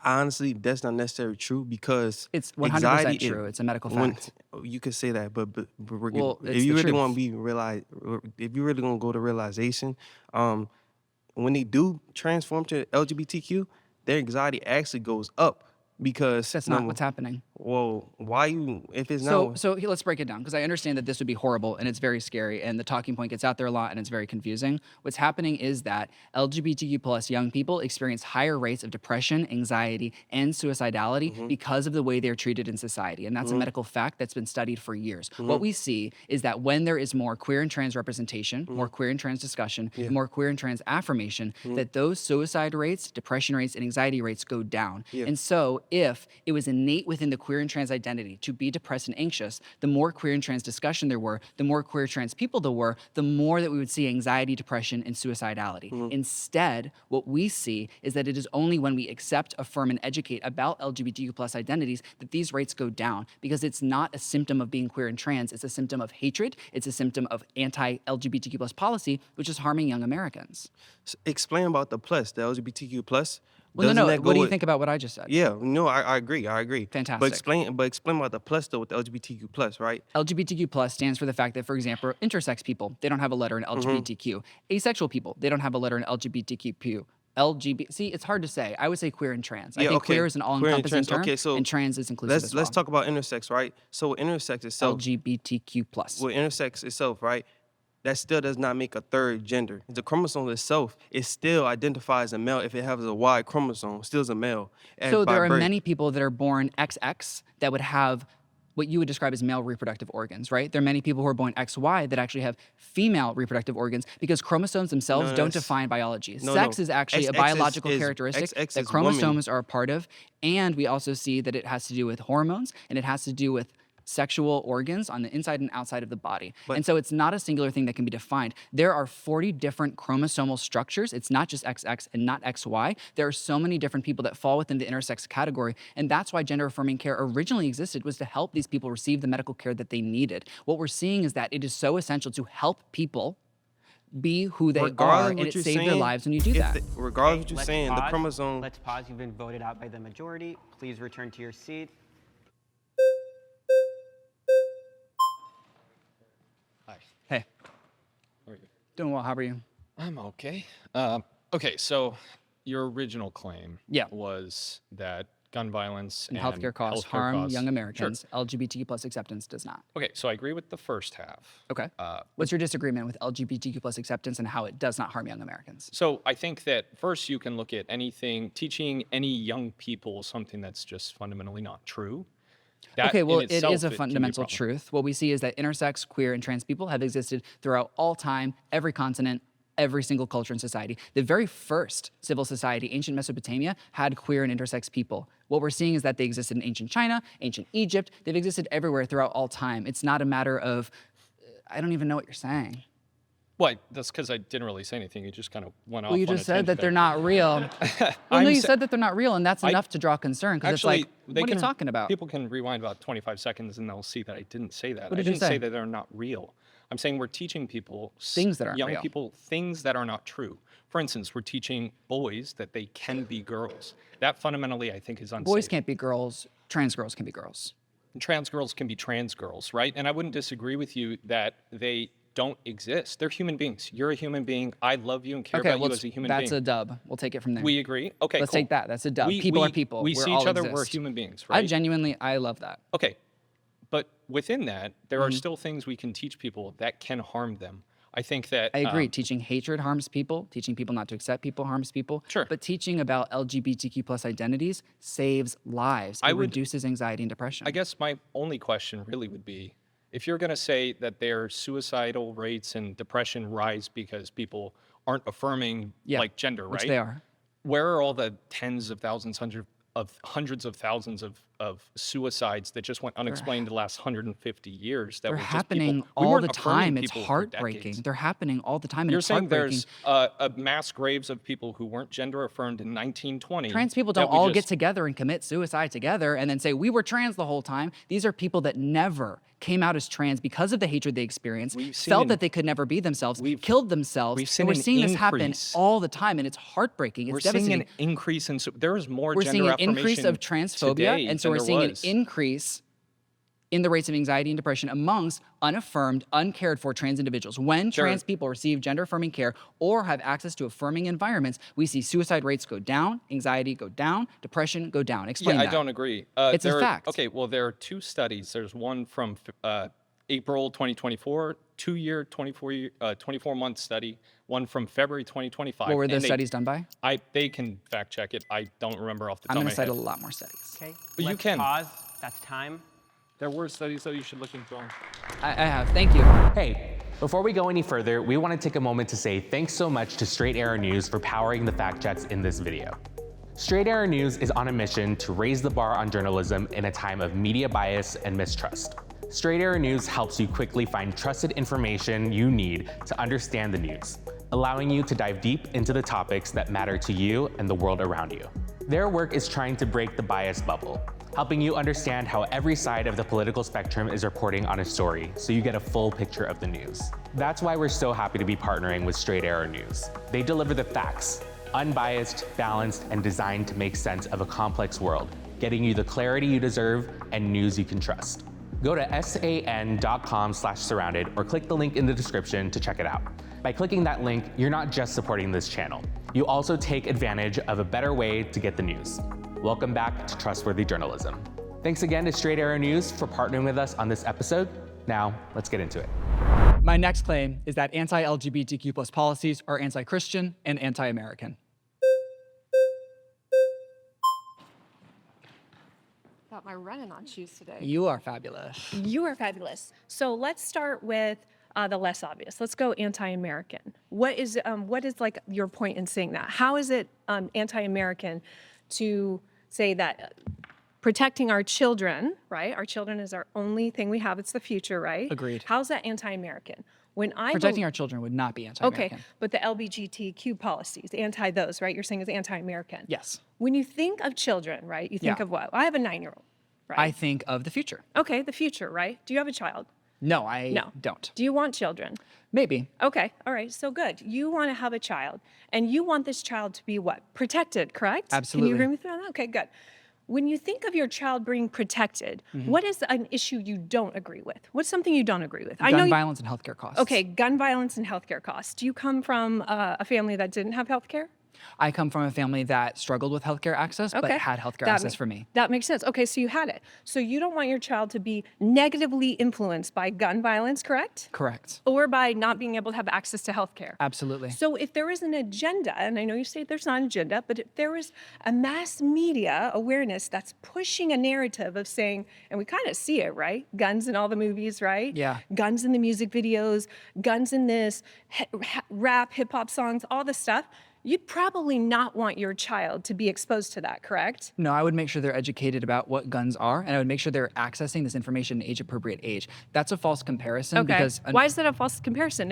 honestly, that's not necessarily true because
It's 100%
anxiety,
true. It's a medical fact.
You could say that, but
Well,
if
it's
you
the
really want
truth.
to if you really want to go to realization, when they do transform to LGBTQ, their anxiety actually goes up because
That's not what's happening.
Well, why you if it's not?
So let's break it down because I understand that this would be horrible and it's very scary and the talking point gets out there a lot and it's very confusing. What's happening is that LGBTQ plus young people experience higher rates of depression, anxiety, and suicidality because of the way they're treated in society. And that's a medical fact that's been studied for years. What we see is that when there is more queer and trans representation, more queer and trans discussion, and more queer and trans affirmation, that those suicide rates, depression rates, and anxiety rates go down. And so if it was innate within the queer and trans identity to be depressed and anxious, the more queer and trans discussion there were, the more queer trans people there were, the more that we would see anxiety, depression, and suicidality. Instead, what we see is that it is only when we accept, affirm, and educate about LGBTQ plus identities that these rates go down because it's not a symptom of being queer and trans, it's a symptom of hatred, it's a symptom of anti-LGBTQ plus policy, which is harming young Americans.
Explain about the LGBTQ plus.
Well,
Doesn't
no,
that go
what do you
with-
think about what I just said?
Yeah, no, I agree.
Fantastic.
But explain about the plus though with the LGBTQ plus, right?
LGBTQ plus stands for the fact that, for example, intersex people, they don't have a letter in LGBTQ. Asexual people, they don't have a letter in LGBTQ. See, it's hard to say. I would say queer and trans. I
Yeah,
think
okay.
queer is an
Queer and
all-encompassing
trans.
term,
Okay, so
and trans is inclusive as well.
Let's talk about intersex, right? So intersex itself,
LGBTQ plus.
well, intersex itself, right? That still does not make a third gender. The chromosome itself, it still identifies a male if it has a Y chromosome, still is a male.
So
by
there are
birth.
many people that are born XX that would have what you would describe as male reproductive organs, right? There are many people who are born XY that actually have female reproductive organs because chromosomes themselves
No,
don't
that's-
define biology.
no,
Sex
no.
is actually a
XX
biological
is-
characteristic
XX
that
is woman.
chromosomes are a part of. And we also see that it has to do with hormones and it has to do with sexual organs on the inside and outside of the body. And so it's not a singular thing that can be defined. There are 40 different chromosomal structures. It's not just XX and not XY. There are so many different people that fall within the intersex category. And that's why gender affirming care originally existed, was to help these people receive the medical care that they needed. What we're seeing is that it is so essential to help people be who they are, and it saves their lives when you do that.
Regardless of what you're
Let's
saying, the
pause.
chromosome.
Let's pause. You've been voted out by the majority. Please return to your seat.
Hey.
How are you?
Doing well, how are you?
I'm okay. Okay, so your original claim was that gun violence
And healthcare costs harm young
Sure.
Americans. LGBTQ plus acceptance does not.
Okay, so I agree with the first half.
Okay. What's your disagreement with LGBTQ plus acceptance and how it does not harm young Americans?
So I think that first you can look at teaching any young people something that's just fundamentally not true. That
Okay, well,
in
it
itself,
is a
can be
fundamental
problem.
truth. What we see is that intersex, queer, and trans people have existed throughout all time, every continent, every single culture and society. The very first civil society, ancient Mesopotamia, had queer and intersex people. What we're seeing is that they existed in ancient China, ancient Egypt. They've existed everywhere throughout all time. It's not a matter of, I don't even know what you're saying.
Well, that's because I didn't really say anything. You just kind of went off.
Well, you
on a
just said that
tangent
they're
there.
not real. Well, no, you said that they're not real, and that's enough to draw concern, because it's like, what are you talking about?
People can rewind about 25 seconds and they'll see that I didn't say that.
What
I
did you
didn't say
say?
that they're not real. I'm saying we're teaching people,
Things that aren't
young
real.
people, things that are not true. For instance, we're teaching boys that they can be girls. That fundamentally, I think, is unsafe.
Boys can't be girls, trans girls can be girls.
And trans girls can be trans girls, right? And I wouldn't disagree with you that they don't exist. They're human beings. You're a human being. I love you and care about you as a human being.
that's a dub. We'll take it from there.
We agree? Okay,
Let's
cool.
take that. That's a dub. People are people.
We see
all
each other, we're
exist.
human beings, right?
I love that.
Okay, but within that, there are still things we can teach people that can harm them. I think that
I agree. Teaching hatred harms people. Teaching people not to accept people harms people.
Sure.
But teaching about LGBTQ plus identities saves lives. It reduces anxiety and depression.
I guess my only question really would be, If you're going to say that their suicidal rates and depression rise because people aren't affirming like gender, right?
Which they are.
Where are all the tens of thousands, hundreds of thousands of suicides that just went unexplained the last 150 years? That
They're
were just
happening
people, we
all
weren't
the
affirming
time. It's
people for
heartbreaking.
decades.
They're happening all the time, and
You're
it's
saying
heartbreaking.
there's a mass graves of people who weren't gender affirmed in 1920.
Trans people
that
don't
we
all
just-
get together and commit suicide together and then say, we were trans the whole time. These are people that never came out as trans because of the hatred they experienced, felt that they could never be themselves, killed themselves. And we're seeing this happen all the time, and it's heartbreaking. It's
We're
devastating.
seeing an increase in, there is more
We're
gender
seeing an
affirmation
increase of transphobia,
today
and so
than
we're
there
seeing
was.
an increase in the rates of anxiety and depression amongst unaffirmed, uncared for trans individuals. When trans people receive gender affirming care or have access to affirming environments, we see suicide rates go down, anxiety go down, depression go down. Explain that.
I don't agree.
It's a fact.
Okay, well, there are two studies. There's one from April 2024, 24-month study, one from February 2025.
What were
and
those studies done by?
They can fact check it. I don't remember off the top
I'm
of
going
my
to cite
head.
a lot more studies.
Okay,
But you
let's
can.
pause. That's time.
There were studies that you should look into.
I have. Thank you.
Hey, before we go any further, we want to take a moment to say thanks so much to Straight Arrow News for powering the fact checks in this video. Straight Arrow News is on a mission to raise the bar on journalism in a time of media bias and mistrust. Straight Arrow News helps you quickly find trusted information you need to understand the news, allowing you to dive deep into the topics that matter to you and the world around you. Their work is trying to break the bias bubble, helping you understand how every side of the political spectrum is reporting on a story so you get a full picture of the news. That's why we're so happy to be partnering with Straight Arrow News. They deliver the facts, unbiased, balanced, and designed to make sense of a complex world, getting you the clarity you deserve and news you can trust. Go to san.com/surrounded or click the link in the description to check it out. By clicking that link, you're not just supporting this channel. You also take advantage of a better way to get the news. Welcome back to Trustworthy Journalism. Thanks again to Straight Arrow News for partnering with us on this episode. Now, let's get into it.
My next claim is that anti-LGBTQ+ policies are anti-Christian and anti-American.
Got my running on shoes today.
You are fabulous.
You are fabulous. So let's start with the less obvious. Let's go anti-American. What is like your point in saying that? How is it anti-American to say that protecting our children, right? Our children is our only thing we have. It's the future, right?
Agreed.
How's that anti-American? When
Protecting our children would not be anti-American.
Okay, but the LGBTQ policies, anti those, right? You're saying is anti-American.
Yes.
When you think of children, right? You think of what? I have a 9-year-old, right?
I think of the future.
Okay, the future, right? Do you have a child?
No, I don't.
Do you want children?
Maybe.
Okay, all right, so good. You want to have a child, and you want this child to be what? Protected, correct?
Absolutely.
Can you agree with me on that? Okay, good. When you think of your child being protected, what is an issue you don't agree with? What's something you don't agree with?
Gun violence and healthcare costs.
Okay, gun violence and healthcare costs. Do you come from a family that didn't have healthcare?
I come from a family that struggled with healthcare access, but had healthcare access for me.
That makes sense. Okay, so you had it. So you don't want your child to be negatively influenced by gun violence, correct?
Correct.
Or by not being able to have access to healthcare.
Absolutely.
So if there is an agenda, and I know you say there's not an agenda, but if there is a mass media awareness that's pushing a narrative of saying, and we kind of see it, right? Guns in all the movies, right?
Yeah.
Guns in the music videos, guns in this, rap, hip hop songs, all this stuff. You'd probably not want your child to be exposed to that, correct?
No, I would make sure they're educated about what guns are, and I would make sure they're accessing this information at age-appropriate age. That's a false comparison because
Why is that a false comparison?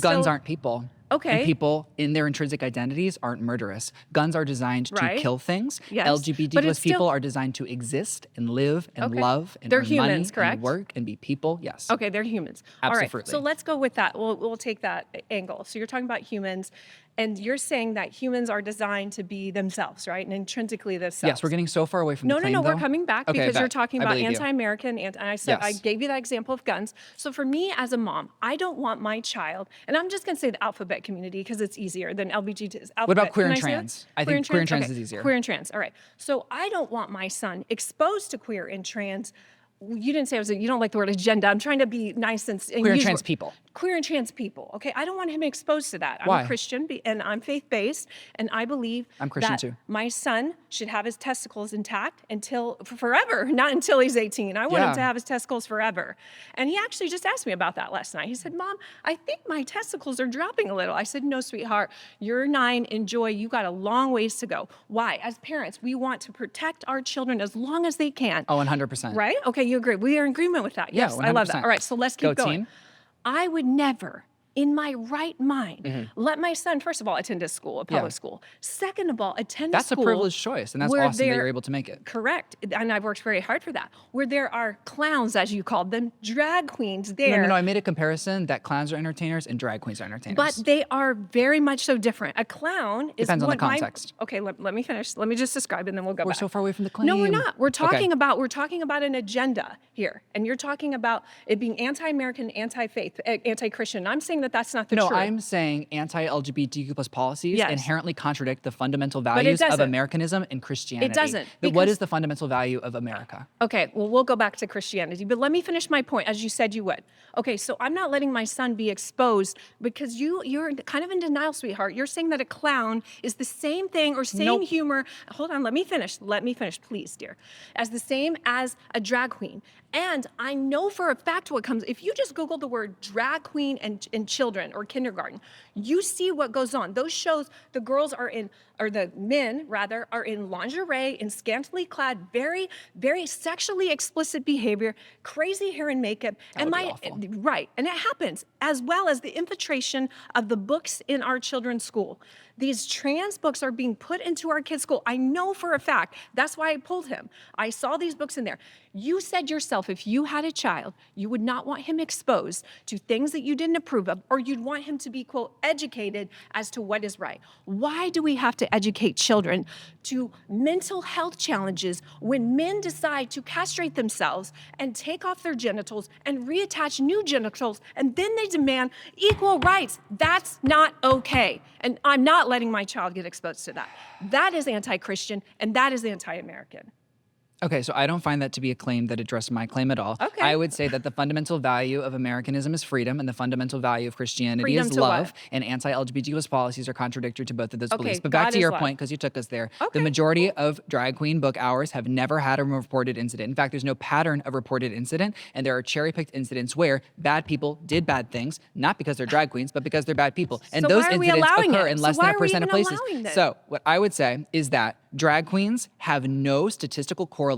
guns aren't people.
Okay.
And people in their intrinsic identities aren't murderous. Guns are designed to kill things.
Yes.
LGBT plus people are designed to exist and live and love and
They're
earn
humans,
money
correct?
and work and be people. Yes.
Okay, they're humans. All right,
Absolutely.
so let's go with that. We'll take that angle. So you're talking about humans, and you're saying that humans are designed to be themselves, right? And intrinsically themselves.
Yes, we're getting so far away from the claim,
No,
though.
we're coming back
Okay,
because you're
bet.
talking
I
about
believe you.
anti-American, and I said, I
Yes.
gave you that example of guns. So for me as a mom, I don't want my child, and I'm just gonna say the alphabet community because it's easier than LBGT. Alphabet.
What about queer
Can
and
I say that?
trans? I think queer and trans is easier.
Queer and trans, all right. So I don't want my son exposed to queer and trans you didn't say you don't like the word agenda. I'm trying to be nice and
Queer and
use
trans people.
Queer and trans people. Okay, I don't want him exposed to that. I'm
Why?
a Christian and I'm faith-based, and I believe
I'm Christian
that
too.
my son should have his testicles intact until forever, not until he's 18. I want him to have his testicles forever. And he actually just asked me about that last night. He said, "Mom, I think my testicles are dropping a little." I said, "No, sweetheart, you're 9. Enjoy. You got a long ways to go." Why? As parents, we want to protect our children as long as they can.
Oh, 100%.
Right? Okay, you agree. We are in agreement with that.
Yeah,
Yes, I love that.
100%.
All right, so let's keep
Go
going.
team.
I would never, in my right mind,
Mm-hmm.
let my son, first of all, attend a school, a public school. Second of all, attend a
That's a
school.
privileged choice, and that's
where
awesome that
there-
you're able to make it.
Correct. And I've worked very hard for that. Where there are clowns, as you called them, drag queens there.
No, I made a comparison that clowns are entertainers and drag queens are entertainers.
But they are very much so different. A clown is
Depends on the
what my-
context.
okay, let me finish. Let me just describe, and then we'll go
We're
back.
so far away from the claim.
No, we're not. We're talking
Okay.
about an agenda here, and you're talking about it being anti-American, anti-faith, anti-Christian. I'm saying that that's not the
No,
truth.
I'm saying anti-LGBTQ plus policies
Yes.
inherently contradict the fundamental
it
values of
doesn't.
Americanism and Christianity.
doesn't,
But what
because-
is the fundamental value of America?
Okay, well, we'll go back to Christianity, but let me finish my point, as you said you would. Okay, so I'm not letting my son be exposed because you're kind of in denial, sweetheart. You're saying that a clown is the same thing or same
Nope.
humor. Hold on, let me finish, please, dear. As the same as a drag queen. And I know for a fact what comes, if you just Google the word drag queen and children or kindergarten, you see what goes on. Those shows, the girls are in, or the men rather, are in lingerie, in scantily clad, very, very sexually explicit behavior, crazy hair and makeup.
That would be awful.
Right, and it happens, as well as the infiltration of the books in our children's school. These trans books are being put into our kids' school. I know for a fact. That's why I pulled him. I saw these books in there. You said yourself, if you had a child, you would not want him exposed to things that you didn't approve of, or you'd want him to be, quote, educated as to what is right. Why do we have to educate children to mental health challenges when men decide to castrate themselves and take off their genitals and reattach new genitals, and then they demand equal rights? That's not okay. And I'm not letting my child get exposed to that. That is anti-Christian, and that is anti-American.
Okay, so I don't find that to be a claim that addressed my claim at all.
Okay.
I would say that the fundamental value of Americanism is freedom, and the fundamental value of Christianity
Freedom
is
to
love,
what?
and anti-LGBTQ policies are contradictory to both of those
Okay,
beliefs. But back
God
to
is
your
love.
point, because you took us there,
Okay.
the majority of drag queen book hours have never had a reported incident. In fact, there's no pattern of reported incident, and there are cherry-picked incidents where bad people did bad things, not because they're drag queens, but because they're bad people. And
So
those
why are we
incidents
allowing
occur
it?
in
So
less
why
than
are we
1% of
even
places.
allowing this?
So what I would say is that drag queens have no statistical correlation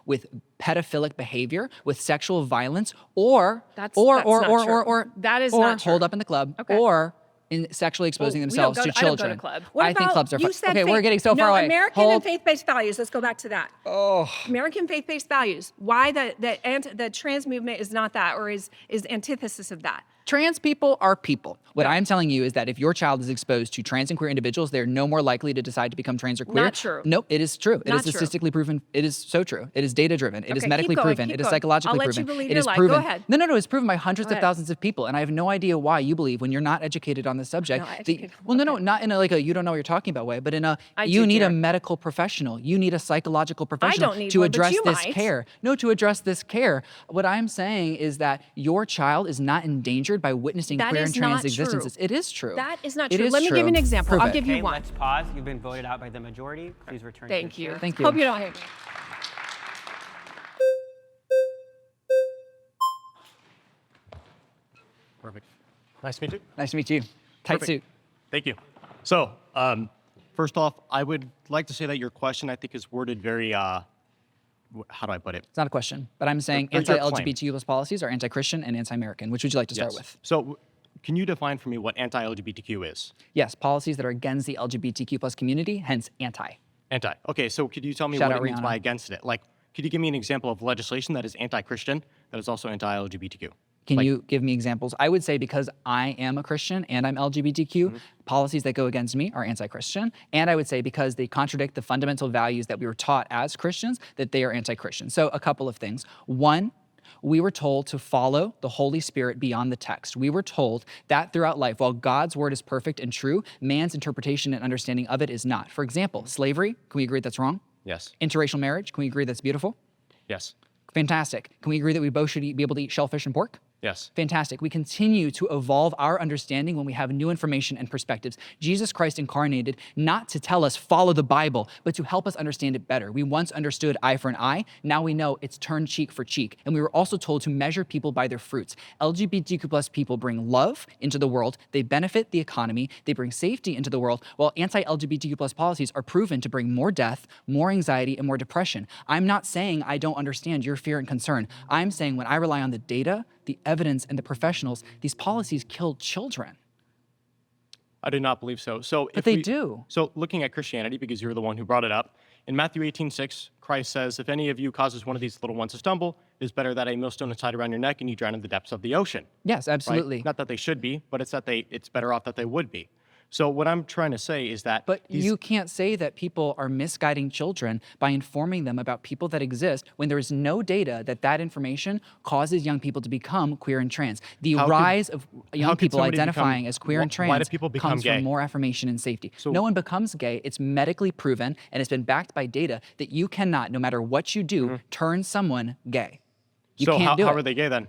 with pedophilic behavior, with sexual violence, or
That's not true. That is
or
not true.
hold up in the club,
Okay.
or in sexually exposing
We don't
themselves
go
to
I don't
children.
go to club. What
I
about,
think clubs are
you
fun.
said
Okay, we're
faith-
getting so far
no,
away.
American
Hold.
and faith-based values. Let's go back to that.
Oh.
American faith-based values. Why the trans movement is not that, or is antithesis of that?
Trans people are people. What I'm telling you is that if your child is exposed to trans and queer individuals, they're no more likely to decide to become trans or queer.
Not true.
Nope, it is true. It
Not
is
true.
statistically proven. It is so true. It is data driven. It is
Okay,
medically
keep going,
proven.
keep
It is
going.
psychologically
I'll let
proven.
you believe
it
your
is
lie. Go
proven.
ahead.
No, it's proven by hundreds
Go
of
ahead.
thousands of people, and I have no idea why you believe when you're not educated on this subject.
Not
that-
educated.
well, no, not in a you don't know what you're talking about way, but in a
I
you
do,
need
dear.
a medical professional. You need a psychological professional
don't need
to
one, but
address
you
this
might.
care. No, to address this care. What I'm saying is that your child is not endangered by witnessing
That
queer
is
and trans
not true.
existences. It is true.
That is not
It
true.
is
Let me give you
true.
an example.
Prove
I'll
it.
give you
Okay,
one.
let's pause. You've been voted out by the majority. Please return to your
Thank you.
chair.
Thank you.
Hope you don't hate me.
Perfect. Nice to meet you.
Nice to meet you. Tight
Perfect.
suit.
Thank you. So, first off, I would like to say that your question, I think, is worded very, how do I put it?
It's not a question, but I'm saying
Your claim.
anti-LGBTQ plus policies are anti-Christian and anti-American. Which would you like to start
Yes.
with?
So, can you define for me what anti-LGBTQ is?
Yes, policies that are against the LGBTQ plus community, hence anti.
Anti. Okay, so could you tell me
Shout
what
out
it means
Rihanna.
by against it? Like, could you give me an example of legislation that is anti-Christian that is also anti-LGBTQ?
Can
Like-
you give me examples? I would say because I am a Christian and I'm LGBTQ, policies that go against me are anti-Christian. And I would say because they contradict the fundamental values that we were taught as Christians, that they are anti-Christian. So a couple of things. One, we were told to follow the Holy Spirit beyond the text. We were told that throughout life, while God's word is perfect and true, man's interpretation and understanding of it is not. For example, slavery, can we agree that's wrong?
Yes.
Interracial marriage, can we agree that's beautiful?
Yes.
Fantastic. Can we agree that we both should be able to eat shellfish and pork?
Yes.
Fantastic. We continue to evolve our understanding when we have new information and perspectives. Jesus Christ incarnated not to tell us follow the Bible, but to help us understand it better. We once understood eye for an eye. Now we know it's turn cheek for cheek. And we were also told to measure people by their fruits. LGBTQ plus people bring love into the world. They benefit the economy. They bring safety into the world, while anti-LGBTQ plus policies are proven to bring more death, more anxiety, and more depression. I'm not saying I don't understand your fear and concern. I'm saying when I rely on the data, the evidence, and the professionals, these policies kill children.
I do not believe so.
But they do.
So looking at Christianity, because you're the one who brought it up, in Matthew 18:6, Christ says, if any of you causes one of these little ones to stumble, it is better that a millstone is tied around your neck and you drown in the depths of the ocean.
Yes, absolutely.
Right? Not that they should be, but it's better off that they would be. So what I'm trying to say is that...
But you can't say that people are misguiding children by informing them about people that exist when there is no data that that information causes young people to become queer and trans. The rise of young people identifying as queer and trans
why do people become
comes
gay?
from more affirmation and safety. No one becomes gay. It's medically proven, and it's been backed by data that you cannot, no matter what you do, turn someone gay. You
so
can't do
how
it.
are they gay then?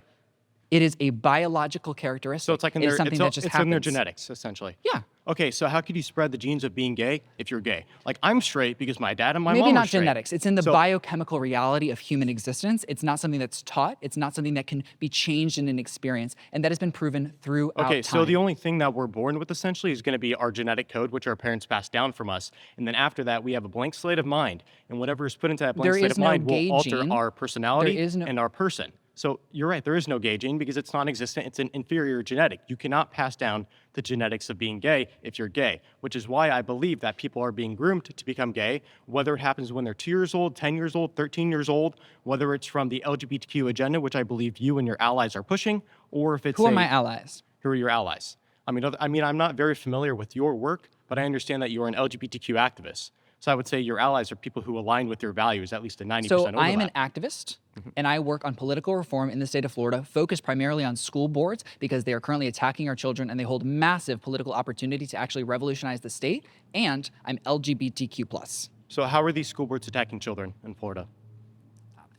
It is a biological characteristic.
So it's like in
It
their,
is something that just
it's
happens.
in their genetics, essentially.
Yeah.
Okay, so how could you spread the genes of being gay if you're gay? Like, I'm straight because my dad and my
Maybe
mom are
not
straight.
genetics. It's in the
So-
biochemical reality of human existence. It's not something that's taught. It's not something that can be changed in an experience. And that has been proven throughout
Okay,
time.
so the only thing that we're born with essentially is going to be our genetic code, which our parents passed down from us. And then after that, we have a blank slate of mind. And whatever is put into that blank
There
slate
is
of
no
mind will
gay
alter
gene.
our personality
There is no-
and our person. So you're right, there is no gay gene because it's non-existent. It's an inferior genetic. You cannot pass down the genetics of being gay if you're gay, which is why I believe that people are being groomed to become gay, whether it happens when they're 2 years old, 10 years old, 13 years old, whether it's from the LGBTQ agenda, which I believe you and your allies are pushing, or if it's
Who are my allies?
Who are your allies? I mean, I'm not very familiar with your work, but I understand that you're an LGBTQ activist. So I would say your allies are people who align with your values, at least a 90%
So
overlap.
I am an activist, and I work on political reform in the state of Florida, focused primarily on school boards because they are currently attacking our children and they hold massive political opportunity to actually revolutionize the state. And I'm LGBTQ+.
So how are these school boards attacking children in Florida?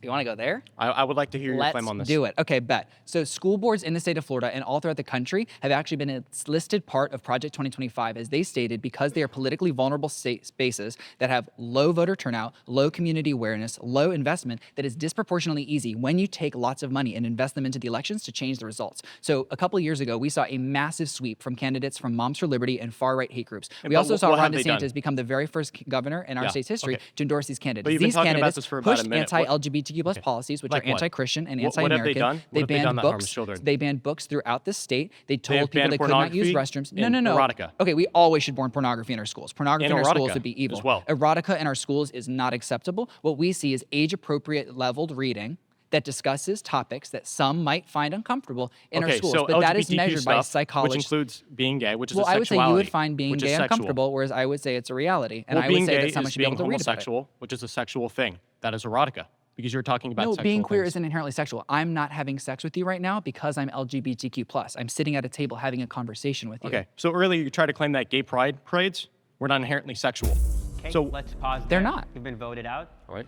You want to go there?
I would like to hear your
Let's
claim on this.
do it. Okay, bet. So school boards in the state of Florida and all throughout the country have actually been a listed part of Project 2025, as they stated, because they are politically vulnerable spaces that have low voter turnout, low community awareness, low investment, that is disproportionately easy when you take lots of money and invest them into the elections to change the results. So a couple of years ago, we saw a massive sweep from candidates from Moms for Liberty and far-right hate groups. We also saw Ron DeSantis become the very first governor in our state's history to endorse these candidates.
But you've been
These
talking about
candidates
this for about a
pushed
minute.
anti-LGBTQ plus policies, which
Like
are
what?
anti-Christian and
What have they
anti-American.
done? What
They
have they
banned
done that harms
books.
children?
They banned books throughout the state. They
have
told people
banned
they could not use
pornography
restrooms. No,
and
no, no.
erotica.
Okay, we always should ban pornography in our schools. Pornography
And
in our schools
erotica
would be evil.
as well.
Erotica in our schools is not acceptable. What we see is age-appropriate leveled reading that discusses topics that some might find uncomfortable in our schools.
So
But that is
LGBTQ
measured by
stuff,
psychology.
Which includes being gay, which is
Well,
a
I would say
sexuality.
you would find being
which is
gay
sexual.
uncomfortable, whereas I would say it's a reality. And
Well,
I would
being
say
gay
that someone
is
should be able
being
to read about it.
homosexual, which is a sexual thing. That is erotica, because you're talking about
No,
sexual
being queer
things.
isn't inherently sexual. I'm not having sex with you right now because I'm LGBTQ+. I'm sitting at a table having a conversation with you.
Okay, so earlier you tried to claim that gay pride parades were not inherently sexual.
Okay,
So
let's pause
They're
there.
not.
You've been voted out.
All right.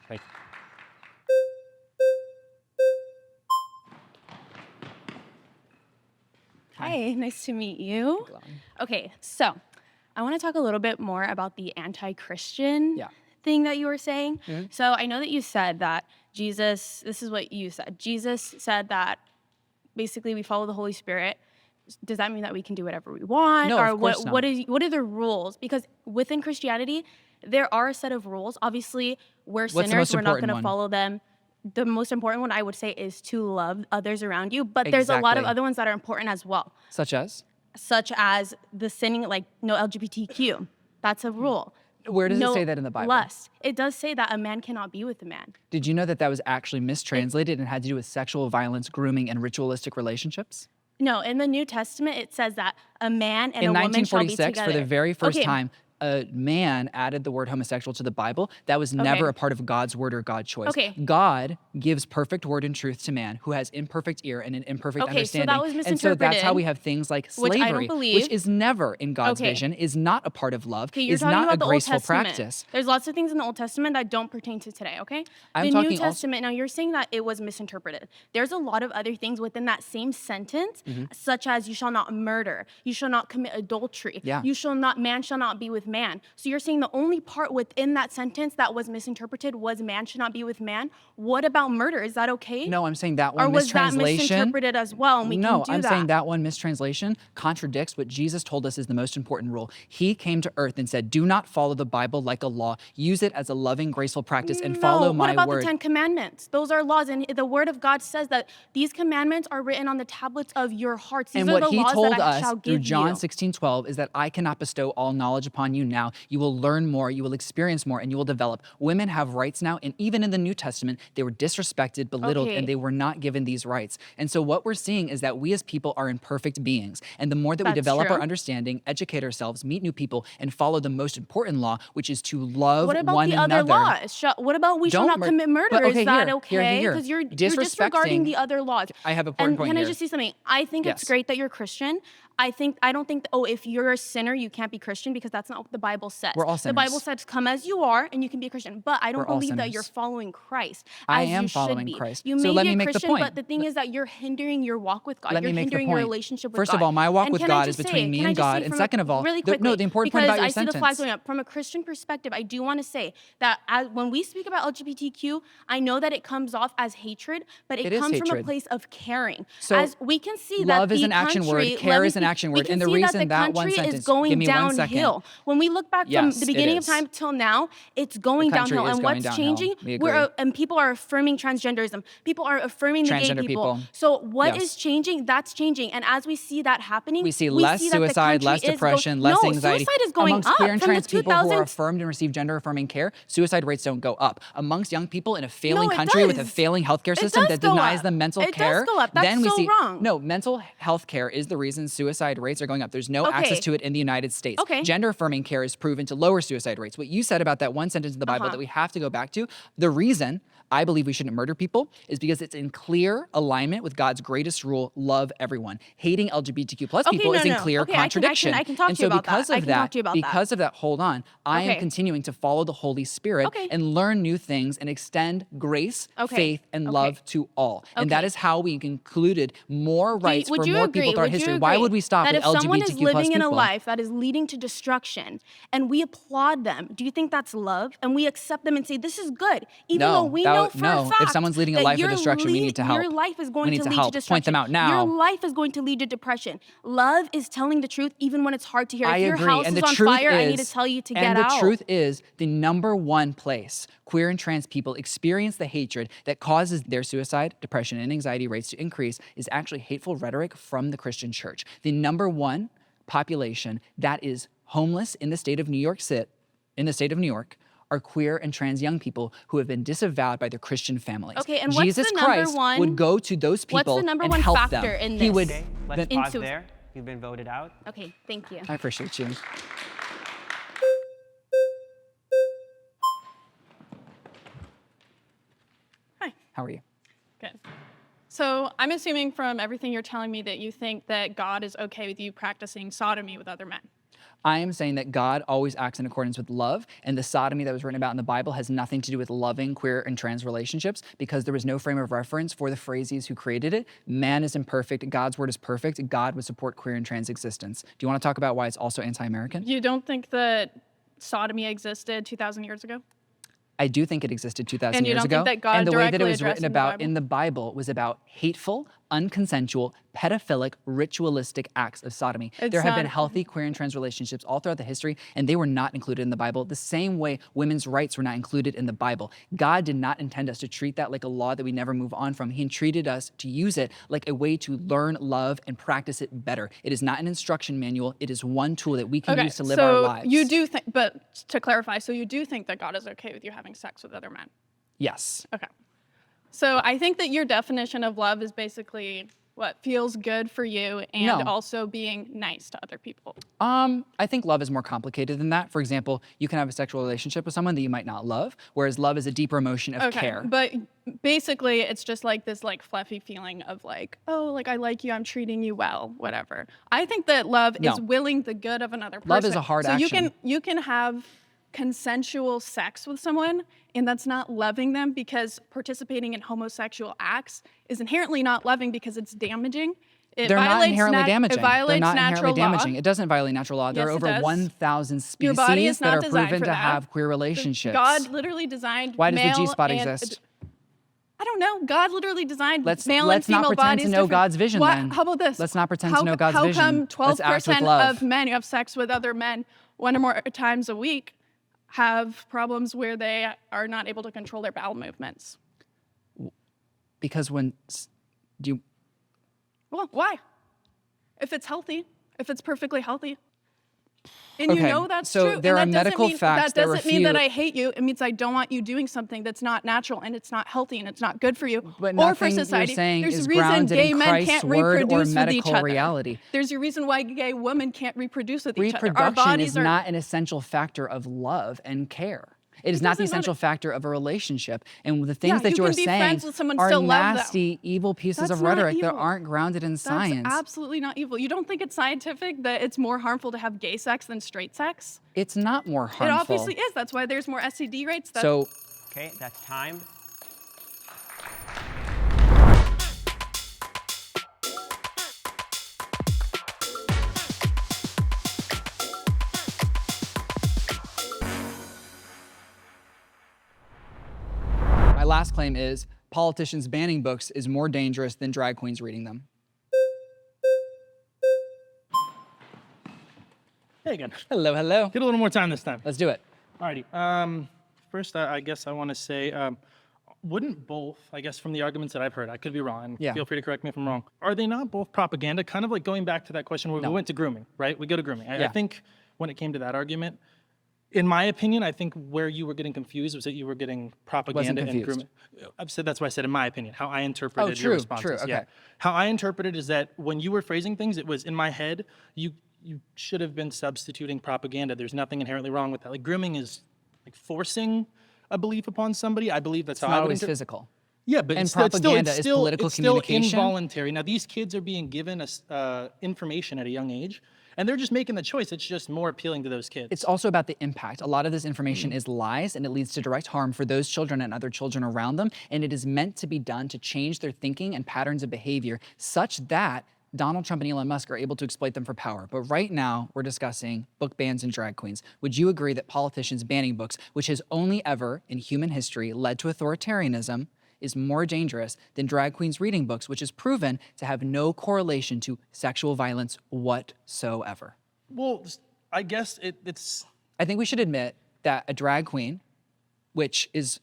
Thank you.
Hi, nice to meet you. Okay, so I want to talk a little bit more about the anti-Christian thing that you were saying. So I know that you said that Jesus, this is what you said. Jesus said that basically we follow the Holy Spirit. Does that mean that we can do whatever we want?
No,
or
of course not.
what are the rules? Because within Christianity, there are a set of rules. Obviously, we're
What's the
sinners,
most
we're not going
important
to
one?
follow them. The most important one I would say is to love others around you, but there's a lot of
Exactly.
other ones that are important as well,
Such as?
such as the sinning, like no LGBTQ. That's a rule.
Where does
No
it say that in the Bible?
lust. It does say that a man cannot be with a man.
Did you know that that was actually mistranslated and had to do with sexual violence, grooming, and ritualistic relationships?
No, in the New Testament, it says that a man and
In
a woman shall be
1946,
together.
for the very first
Okay,
time, a man added the word homosexual to the Bible, that was never a part of God's word or God's choice.
Okay.
God gives perfect word and truth to man who has imperfect ear and an imperfect understanding.
So that was
and so that's how
misinterpreted,
we have things like
which I don't
slavery,
believe.
which is never in God's
Okay.
vision, is not a part of love,
Okay, you're
is
talking
not
about
a
the Old
graceful
Testament.
practice.
There's lots of things in the Old Testament that don't pertain to today, okay?
I'm
The
talking
New
also-
Testament, now you're saying that it was misinterpreted. There's a lot of other things within that same sentence, such as you shall not murder, you shall not commit adultery,
Yeah.
man shall not be with man. So you're saying the only part within that sentence that was misinterpreted was man should not be with man. What about murder? Is that okay?
No, I'm saying that one
Or was that
mistranslation.
misinterpreted as well? And we
No,
can do
I'm
that.
saying that one mistranslation contradicts what Jesus told us is the most important rule. He came to earth and said, do not follow the Bible like a law. Use it as a loving, graceful practice and follow my
what about
word.
the 10 Commandments? Those are laws, and the Word of God says that these commandments are written on the tablets of your hearts. These
And
are
what
the
he
laws
told
that I
us
shall
through
give
John
you.
16:12 is that I cannot bestow all knowledge upon you now. You will learn more, you will experience more, and you will develop. Women have rights now, and even in the New Testament, they were disrespected, belittled,
Okay.
and they were not given these rights. And so what we're seeing is that we as people are imperfect beings. And the more that we
That's
develop
true.
our understanding, educate ourselves, meet new people, and follow the most important law, which is to love
What about
one
the
another.
other laws? What about we shall
Don't
not commit murder?
But, okay,
Is that
here,
okay?
here.
Because you're disregarding the other laws.
I have a important
And
point
can I
here.
just say something? I think it's
Yes.
great that you're Christian. I don't think, if you're a sinner, you can't be Christian, because that's not what the Bible says.
We're all
The Bible
sinners.
says, come as you are, and you can be a Christian. But I don't
We're all
believe that
sinners.
you're following Christ
I
as
am
you should
following
be.
Christ.
You
So
may
let
be
me
a
make the
Christian,
point.
but the thing is that you're hindering your walk with God.
Let
You're
me make the
hindering your
point.
relationship with
First
God.
of all, my walk
And
with
can I
God
just
is between
say-
me
can I
and
just say
God. And
from
second of all,
really
the-
quickly,
no, the important point about your
because I see the flags
sentence.
going up. From a Christian perspective, I do want to say that when we speak about LGBTQ, I know that it comes off as hatred, but it
It is
comes from a
hatred.
place of caring.
So,
as we can see that
love is
the
an action word,
country-
care
let me
is an
speak-
action
we
word,
can
and the
see
reason
that the
that one
country
sentence-
is going
give me 1 second.
downhill. When we look back
Yes,
from the
it
beginning of
is.
time till now, it's going
The country
downhill.
is
And
going
what's
downhill.
changing?
We agree.
And people are affirming transgenderism. People are affirming the gay
Transgender
people.
people.
So what
Yes.
is changing? That's changing. And as we see that happening,
We see less
that the
suicide, less
country is
depression, less anxiety.
Suicide is going
Amongst
up
queer and
from
trans
the
people who are
2000s.
affirmed and receive gender-affirming care, suicide rates don't go up. Amongst young people in a failing
it
country with a
does.
failing healthcare
It
system
does
that
go
denies
up.
them mental
It does
care,
go up. That's
then we
so
see
wrong.
no, mental health care is the reason suicide rates are going up. There's no access
Okay.
to it in the United States.
Okay.
Gender-affirming care is proven to lower suicide rates. What you said about that one sentence in the Bible that we have to go back to, the reason I believe we shouldn't murder people is because it's in clear alignment with God's greatest rule, love everyone. Hating LGBTQ plus
Okay,
people
no,
is in
no.
clear
Okay, I can
contradiction.
talk
and
to you
so
about
because
that. I
of
can talk
that,
to you about that.
because of that, hold on, I am
Okay.
continuing to follow the Holy Spirit
Okay.
and learn new things and extend grace,
Okay.
faith, and
Okay.
love to all. And that
Okay.
is how we included more rights
Would
for
you
more
agree?
people throughout
Would you
history. Why
agree
would we stop
that
with
if someone is
LGBTQ plus
living in a
people?
life that is leading to destruction and we applaud them, do you think that's love? And we accept them and say, this is good, even
No,
though we
that
know
would-
for
no.
a fact
If someone's leading a
that
life of
your
destruction, we need to help.
Your life is going
We need
to
to
lead
help.
to
Point them
destruction.
out now.
Your life is going to lead to depression. Love is telling the truth even when it's hard to hear.
I
If your
agree.
house
and
is
the
on
truth
fire,
is,
I need to tell you to get
and
out.
the truth is, the number one place queer and trans people experience the hatred that causes their suicide, depression, and anxiety rates to increase is actually hateful rhetoric from the Christian church. The number one population that is homeless in the state of New York are queer and trans young people who have been disavowed by their Christian families.
Okay, and what's
Jesus
the number
Christ
one-
would go to those people
What's the number
and
one
help
factor
them.
in
He
this?
would.
Okay, let's
then-
pause there. You've been voted out.
Okay, thank you.
I appreciate you.
Hi.
How are you?
Good. So I'm assuming from everything you're telling me that you think that God is okay with you practicing sodomy with other men.
I am saying that God always acts in accordance with love, and the sodomy that was written about in the Bible has nothing to do with loving queer and trans relationships because there was no frame of reference for the phrases who created it. Man is imperfect, God's word is perfect, God would support queer and trans existence. Do you want to talk about why it's also anti-American?
You don't think that sodomy existed 2,000 years ago?
I do think it existed 2,000
And you
years
don't
ago.
think that God
and the way that it
directly
was
addressed
written
in the
about
Bible?
in the Bible was about hateful, unconsensual, pedophilic, ritualistic acts of sodomy.
It's
There have been
not-
healthy queer and trans relationships all throughout the history, and they were not included in the Bible the same way women's rights were not included in the Bible. God did not intend us to treat that like a law that we never move on from. He entreated us to use it like a way to learn, love, and practice it better. It is not an instruction manual. It is one tool that we can
Okay,
use to live
so
our lives.
you do think, but to clarify, so you do think that God is okay with you having sex with other men?
Yes.
Okay. So I think that your definition of love is basically what feels good for you and
No.
also being nice to other people?
I think love is more complicated than that. For example, you can have a sexual relationship with someone that you might not love, whereas love is a deeper emotion of care.
But basically it's just like this like fluffy feeling of like, oh, like I like you, I'm treating you well, whatever. I think that love
No.
is willing the good of another person.
Love is a hard
so
action.
you can have consensual sex with someone and that's not loving them, because participating in homosexual acts is inherently not loving because it's damaging. It
They're not
violates
inherently damaging.
It violates
They're not
natural
inherently damaging.
law.
It doesn't violate natural law. There are
Yes, it
over
does.
1,000
Your body
species
is
that
not
are
designed
proven
for
to
that.
have queer relationships.
God literally designed
Why does the
male
G-spot
and-
exist?
I don't know. God literally designed
Let's
male
not
and female
pretend
bodies
to know
different.
God's vision
Why-
then.
How about this?
Let's not pretend to know God's
how
vision.
How come
Let's act with
12%
love.
of men who have sex with other men 1 or more times a week have problems where they are not able to control their bowel movements?
Because when do you
Well, why? If it's healthy, if it's perfectly healthy. And you
Okay,
know that's
so
true.
there
and
are
that doesn't
medical
mean,
facts
that
that
doesn't mean that
refute-
I hate you. It means I don't want you doing something that's not natural and it's not healthy and it's not good for you
But
or for
nothing
society.
you're saying
There's
is
a reason
grounded
gay
in
men
Christ's
can't
word or
reproduce with each
medical
other.
reality.
There's a reason why gay women can't reproduce with each other. Our
Reproduction
bodies
is
are
not an essential factor of love and care. It is not the
doesn't matter.
essential factor of a relationship. And the things
Yeah,
that
you
you are
can be
saying
friends with someone,
are
still love them.
nasty, evil pieces
That's
of
not
rhetoric that
evil.
aren't grounded in science.
That's absolutely not evil. You don't think it's scientific that it's more harmful to have gay sex than straight sex?
It's not more harmful.
It obviously is. That's why there's more STD rates. That's
So
Okay, that's time.
my last claim is politicians banning books is more dangerous than drag queens reading them.
Hey again.
Hello, hello.
Get a little more time this time.
Let's do it.
Alrighty. First, I guess I want to say, wouldn't both, I guess from the arguments that I've heard, I could be wrong, and
Yeah.
feel free to correct me if I'm wrong, are they not both propaganda? Kind of like going back to that question where we went to grooming, right? We go to grooming. I
Yeah.
think when it came to that argument, in my opinion, I think where you were getting confused was that you were getting propaganda and
confused.
grooming. I've said that's why I said in my opinion, how I interpreted
true,
your responses.
true,
Yeah.
okay.
How I interpreted is that when you were phrasing things, it was in my head, you should have been substituting propaganda. There's nothing inherently wrong with that. Like grooming is like forcing a belief upon somebody. I believe that's
It's
how
not
I would
always physical.
Yeah, but
And
it's still,
propaganda is political
it's still
communication.
involuntary. Now these kids are being given information at a young age, and they're just making the choice. It's just more appealing to those kids.
It's also about the impact. A lot of this information is lies, and it leads to direct harm for those children and other children around them, and it is meant to be done to change their thinking and patterns of behavior such that Donald Trump and Elon Musk are able to exploit them for power. But right now, we're discussing book bans and drag queens. Would you agree that politicians banning books, which has only ever in human history led to authoritarianism, is more dangerous than drag queens reading books, which is proven to have no correlation to sexual violence whatsoever?
Well, I guess it's...
I think we should admit that a drag queen, which is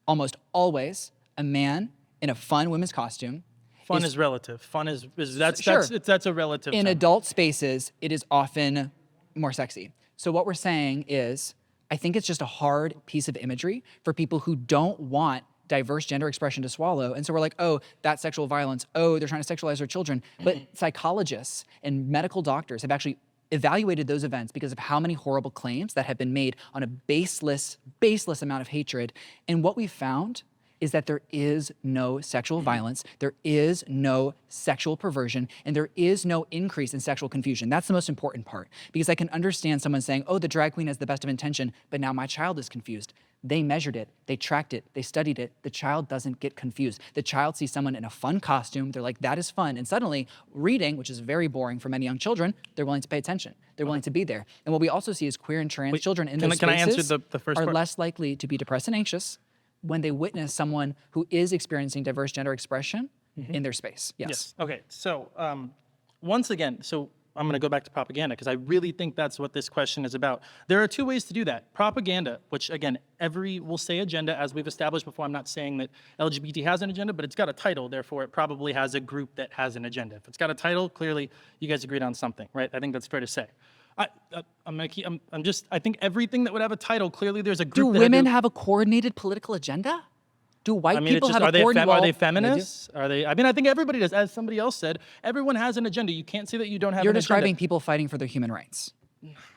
almost always a man in a fun women's costume.
Fun is relative. Fun is that's
Sure.
that's a relative
In
term.
adult spaces, it is often more sexy. So what we're saying is, I think it's just a hard piece of imagery for people who don't want diverse gender expression to swallow. And so we're like, oh, that's sexual violence. Oh, they're trying to sexualize our children. But psychologists and medical doctors have actually evaluated those events because of how many horrible claims that have been made on a baseless amount of hatred. And what we found is that there is no sexual violence, there is no sexual perversion, and there is no increase in sexual confusion. That's the most important part, because I can understand someone saying, oh, the drag queen has the best of intention, but now my child is confused. They measured it, they tracked it, they studied it. The child doesn't get confused. The child sees someone in a fun costume, they're like, that is fun. And suddenly, reading, which is very boring for many young children, they're willing to pay attention. They're willing to be there. And what we also see is queer and trans children in those
can I answer
spaces
the first
are
part?
less likely to be depressed and anxious when they witness someone who is experiencing diverse gender expression in their space. Yes.
Okay. So once again, so I'm going to go back to propaganda because I really think that's what this question is about. There are two ways to do that. Propaganda, which again, will say agenda, as we've established before. I'm not saying that LGBT has an agenda, but it's got a title. Therefore, it probably has a group that has an agenda. If it's got a title, clearly you guys agreed on something, right? I think that's fair to say. I think everything that would have a title, clearly there's a
Do
group that
women have a coordinated political agenda? Do white
I mean,
people
it's just,
have a porn wall?
are they feminists? Are they? I mean, I think everybody does. As somebody else said, everyone has an agenda. You can't say that you don't have
You're
an
describing
agenda.
people fighting for their human rights.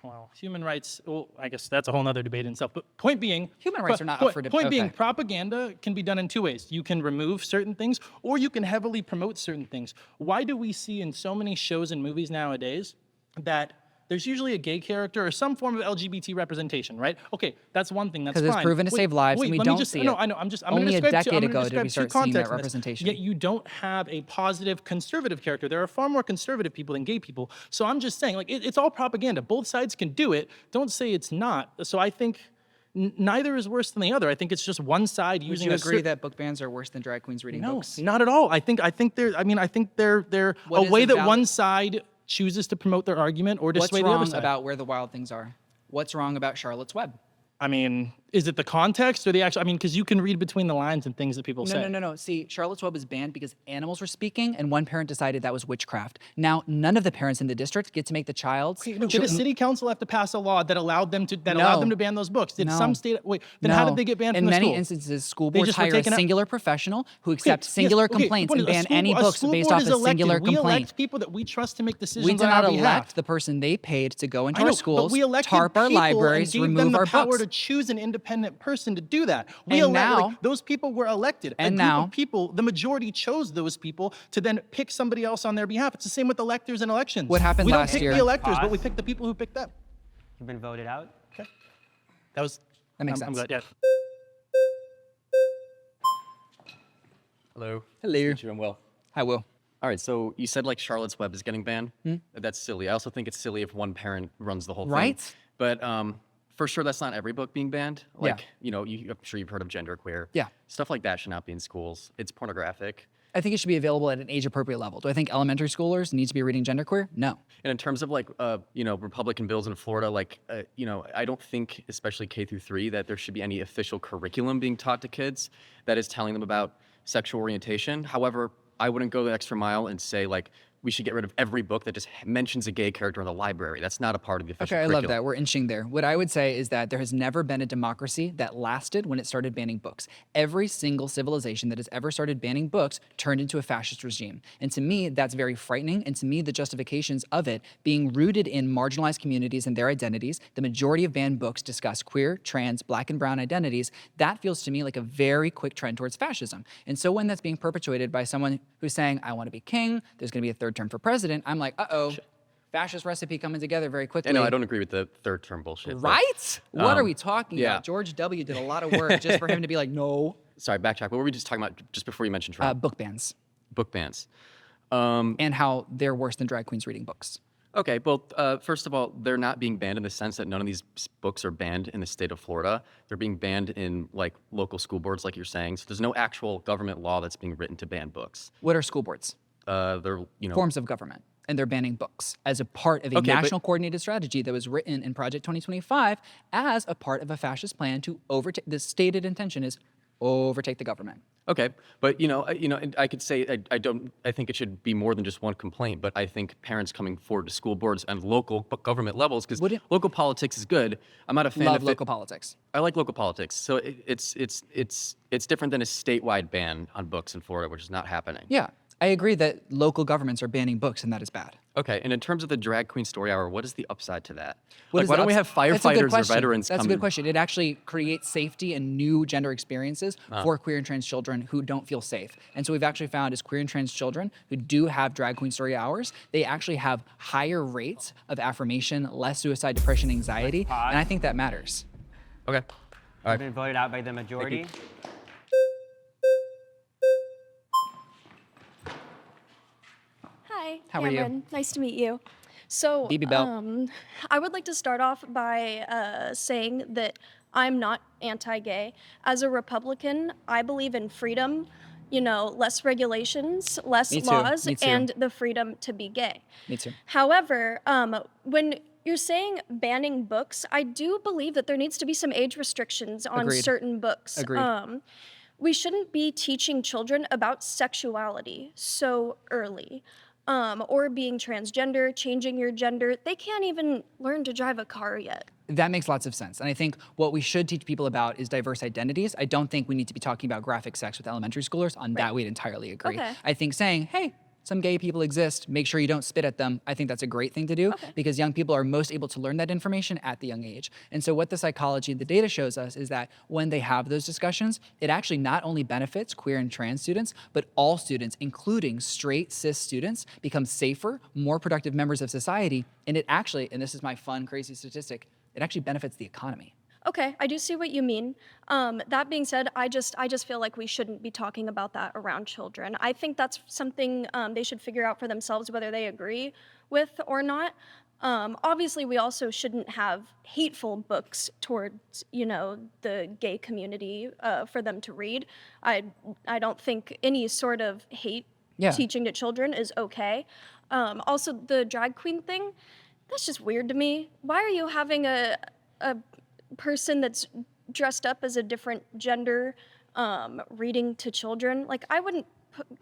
Well, human rights, well, I guess that's a whole nother debate in itself. But point being,
human rights are not up for debate.
Point being,
Okay.
propaganda can be done in two ways. You can remove certain things, or you can heavily promote certain things. Why do we see in so many shows and movies nowadays that there's usually a gay character or some form of LGBT representation, right? Okay, that's one thing. That's fine.
Because it's proven to save lives, and we
let me
don't
just,
see
no,
it.
I know. I'm going to
Only a
describe
decade
two,
ago did we start seeing that representation.
Yet you don't have a positive conservative character. There are far more conservative people than gay people. So I'm just saying, like, it's all propaganda. Both sides can do it. Don't say it's not. So I think neither is worse than the other. I think it's just one side
Would
using.
you agree that book bans are worse than drag queens reading
No,
books?
not at all. I think they're. I mean, I think they're
What
a
is
way
a
that
valid-
one side chooses to promote their argument or
What's
dissuade the other
wrong
side.
about Where the Wild Things Are? What's wrong about Charlotte's Web?
I mean, is it the context or the actual? I mean, because you can read between the lines and things that people say.
No. See, Charlotte's Web is banned because animals were speaking, and one parent decided that was witchcraft. Now, none of the parents in the district get to make the child's.
Did a city council have to pass a law that allowed them to allowed them to ban those books? Did some state? Wait, then how did they get banned
in
from the
many
school?
instances, school
They
boards
just were
hire a
taken out-
singular professional who accepts singular complaints and ban any
a
books
school
based
board
off
is
a
elected.
singular
We
complaint.
elect people that we trust to make decisions
We did
on
not
our
elect
behalf.
the person they paid to go into
I know,
our schools,
but we elected
tarp our
people
libraries,
and gave them
remove
the
our
power
books.
to choose an independent person to do that. We
And
elected,
now-
like, those people were elected.
and
a group
now-
of people, the majority chose those people to then pick somebody else on their behalf. It's the same with electors and elections.
What happened
we
last
don't pick
year?
the electors, but
Pause.
we pick the people who picked them.
You've been voted out.
That was.
That makes
I'm
sense.
glad. Yeah.
Hello.
Hello.
Nice to meet you. I'm Will.
Hi, Will.
All right, so you said like Charlotte's Web is getting banned. That's silly. I also think it's silly if one parent runs the whole thing.
Right?
But for sure, that's not every book being banned.
Yeah.
Like, I'm sure you've heard of genderqueer.
Yeah.
Stuff like that should not be in schools. It's pornographic.
I think it should be available at an age-appropriate level. Do I think elementary schoolers need to be reading genderqueer? No.
And in terms of like, Republican bills in Florida, like, I don't think, especially K through 3, that there should be any official curriculum being taught to kids that is telling them about sexual orientation. However, I wouldn't go the extra mile and say like, we should get rid of every book that just mentions a gay character in the library. That's not a part of the official
Okay, I
curriculum.
love that. We're inching there. What I would say is that there has never been a democracy that lasted when it started banning books. Every single civilization that has ever started banning books turned into a fascist regime. And to me, that's very frightening. And to me, the justifications of it being rooted in marginalized communities and their identities, the majority of banned books discuss queer, trans, black, and brown identities. That feels to me like a very quick trend towards fascism. And so when that's being perpetuated by someone who's saying, I want to be king, there's going to be a third term for president, I'm like, uh-oh, fascist recipe coming together very quickly.
No, I don't agree with the third term bullshit. but,
Right? What are we talking
yeah.
about? George W. did a lot of work just for him to be like, no.
Sorry, backtrack. What were we just talking about just before you mentioned Trump?
Book bans.
Book bans.
And how they're worse than drag queens reading books.
Okay, well, first of all, they're not being banned in the sense that none of these books are banned in the state of Florida. They're being banned in like local school boards, like you're saying. So there's no actual government law that's being written to ban books.
What are school boards?
They're
Forms of government. And they're banning books as a part of a
Okay, but-
national coordinated strategy that was written in Project 2025 as a part of a fascist plan to overtake. The stated intention is overtake the government.
Okay, but and I could say I think it should be more than just one complaint, but I think parents coming forward to school boards and local government levels, because local politics is good. I'm not a fan
Love
of
local politics.
I like local politics, so it's different than a statewide ban on books in Florida, which is not happening.
Yeah, I agree that local governments are banning books, and that is bad.
Okay, and in terms of the drag queen story hour, what is the upside to that?
What
Like,
is
why
the
don't we have
ups- That's a good
firefighters or
question.
veterans
That's
come?
a good question. It actually creates safety and new gender experiences for queer and trans children who don't feel safe. And so we've actually found is queer and trans children who do have drag queen story hours, they actually have higher rates of affirmation, less suicide, depression, anxiety, and I think that matters.
Okay. All right.
You've been voted out by the majority.
Hi,
How are you?
Cameron. Nice to meet you. So,
BB Bell.
I would like to start off by saying that I'm not anti-gay. As a Republican, I believe in freedom, less regulations, less
Me too.
laws,
Me too.
and the freedom to be gay.
Me too.
However, when you're saying banning books, I do believe that there needs to be some age restrictions on
Agreed.
certain books.
Agreed.
We shouldn't be teaching children about sexuality so early. Or being transgender, changing your gender. They can't even learn to drive a car yet.
That makes lots of sense. And I think what we should teach people about is diverse identities. I don't think we need to be talking about graphic sex with elementary schoolers. On that, we'd entirely agree.
Okay.
I think saying, hey, some gay people exist, make sure you don't spit at them, I think that's a great thing to do because young people are most able to learn that information at the young age. And so what the psychology, the data shows us is that when they have those discussions, it actually not only benefits queer and trans students, but all students, including straight cis students, become safer, more productive members of society. And it actually, and this is my fun, crazy statistic, it actually benefits the economy.
Okay, I do see what you mean. That being said, I just feel like we shouldn't be talking about that around children. I think that's something they should figure out for themselves whether they agree with or not. Obviously, we also shouldn't have hateful books towards, the gay community for them to read. I don't think any sort of hate teaching to children is okay. Also, the drag queen thing, that's just weird to me. Why are you having a person that's dressed up as a different gender reading to children? Like, I wouldn't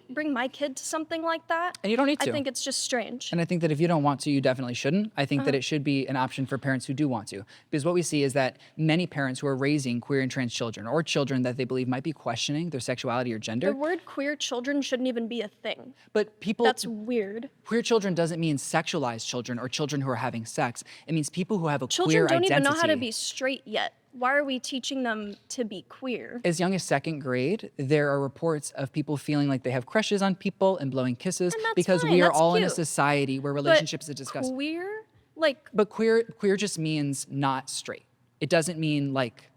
bring my kid to something like that.
And you don't need to.
I think it's just strange.
And I think that if you don't want to, you definitely shouldn't. I think that it should be an option for parents who do want to. Because what we see is that many parents who are raising queer and trans children or children that they believe might be questioning their sexuality or gender.
The word queer children shouldn't even be a thing.
But people...
That's weird.
Queer children doesn't mean sexualized children or children who are having sex. It means people who have a
Children
queer identity.
don't even know how to be straight yet. Why are we teaching them to be queer?
As young as second grade, there are reports of people feeling like they have crushes on people and blowing kisses because
fine,
we are
that's
all in a
cute.
society where relationships are discussed.
Queer? Like...
But queer just means not straight. It doesn't mean like